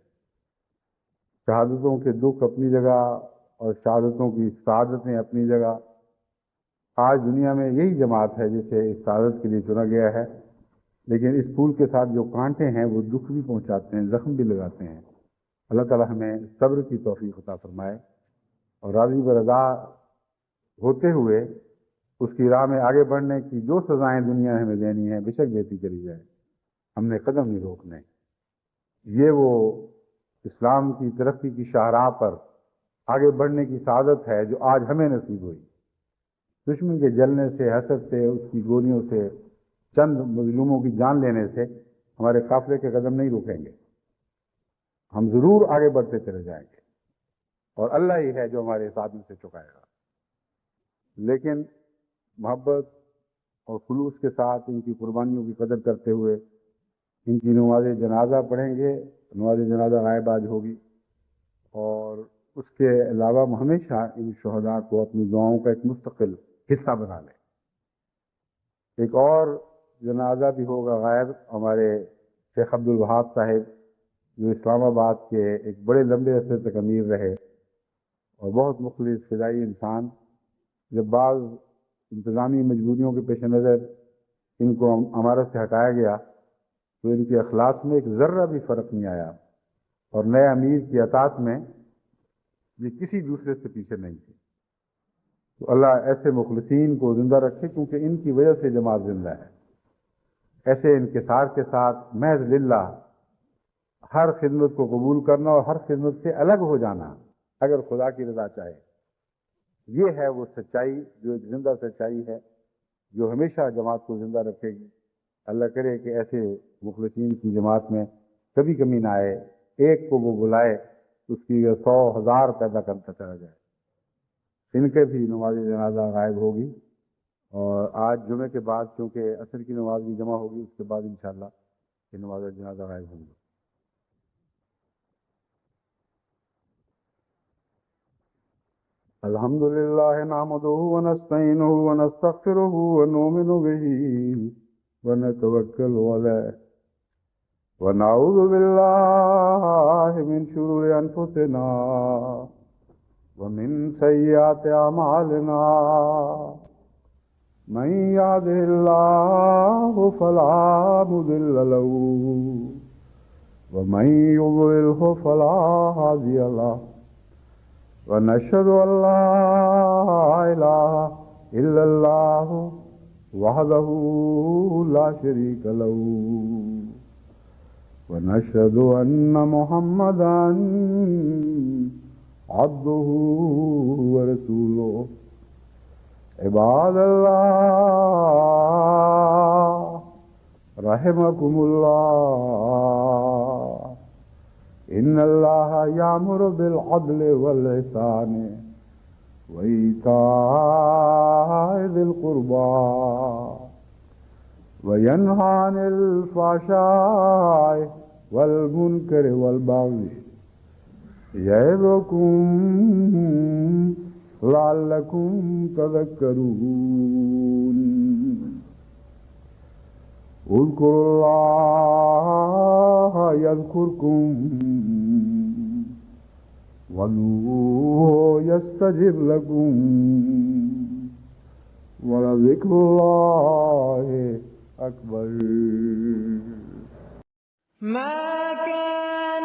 شہادتوں کے دکھ اپنی جگہ اور شہادتوں کی سعادتیں اپنی جگہ. آج دنیا میں یہی جماعت ہے جسے اس سعادت کے لیے چنا گیا ہے، لیکن اس پھول کے ساتھ جو کانٹے ہیں وہ دکھ بھی پہنچاتے ہیں، زخم بھی لگاتے ہیں. اللہ تعالیٰ ہمیں صبر کی توفیق عطا فرمائے اور راضی برضا ہوتے ہوئے اس کی راہ میں آگے بڑھنے کی جو سزائیں دنیا نے ہمیں دینی ہیں بے شک دیتی چلی جائے. ہم نے قدم نہیں روکنے. یہ وہ اسلام کی ترقی کی شاہراہ پر آگے بڑھنے کی سعادت ہے جو آج ہمیں نصیب ہوئی. دشمن کے جلنے سے، حسد سے، اس کی گولیوں سے، چند مظلوموں کی جان لینے سے ہمارے قافلے کے قدم نہیں رکیں گے. ہم ضرور آگے بڑھتے چلے جائیں گے اور اللہ ہی ہے جو ہمارے ساتھ سے چکائے گا. لیکن محبت اور خلوص کے ساتھ ان کی قربانیوں کی قدر کرتے ہوئے ان کی نماز جنازہ پڑھیں گے. نماز جنازہ غائب آج ہوگی، اور اس کے علاوہ ہم ہمیشہ ان شہداء کو اپنی دعاؤں کا ایک مستقل حصہ بنا لیں. ایک اور جنازہ بھی ہوگا غائب، ہمارے شیخ عبد الوہاب صاحب، جو اسلام آباد کے ایک بڑے لمبے عرصے تک امیر رہے اور بہت مخلص فدائی انسان. جب بعض انتظامی مجبوریوں کے پیش نظر ان کو امارت سے ہٹایا گیا تو ان کے اخلاص میں ایک ذرہ بھی فرق نہیں آیا، اور نئے امیر کی اطاعت میں یہ کسی دوسرے سے پیچھے نہیں تھے. تو اللہ ایسے مخلصین کو زندہ رکھے، کیونکہ ان کی وجہ سے جماعت زندہ ہے. ایسے انکسار کے ساتھ محض للہ ہر خدمت کو قبول کرنا اور ہر خدمت سے الگ ہو جانا اگر خدا کی رضا چاہے، یہ ہے وہ سچائی جو ایک زندہ سچائی ہے جو ہمیشہ جماعت کو زندہ رکھے گی. اللہ کرے کہ ایسے مخلصین کی جماعت میں کبھی کمی نہ آئے، ایک کو وہ بلائے اس کی 100,000 پیدا کرتا چلا جائے. ان کے بھی نماز جنازہ غائب ہوگی، اور آج جمعے کے بعد چونکہ عصر کی نماز بھی جمع ہوگی، اس کے بعد انشاءاللہ یہ نماز جنازہ غائب ہوگی. الحمد للہ نحمده ونستعینه ونستغفره ونؤمن به ونتوکل علیہ ونعوذ باللہ من شرور انفسنا ومن سیئات اعمالنا من يهده الله فلا مضل له ومن يضلله فلا هادي له ونشهد أن لا إله إلا الله وحده لا شريك له ونشهد أن محمدا عبده ورسوله. عباد الله رحمكم الله، إن الله يأمر بالعدل والإحسان وإيتاء ذي القربى وينهى عن الفحشاء والمنكر والبغي يعظكم لعلكم تذكرون. اذكروا الله يذكركم وادعوه يستجب لكم ولذكر الله أكبر. ما كان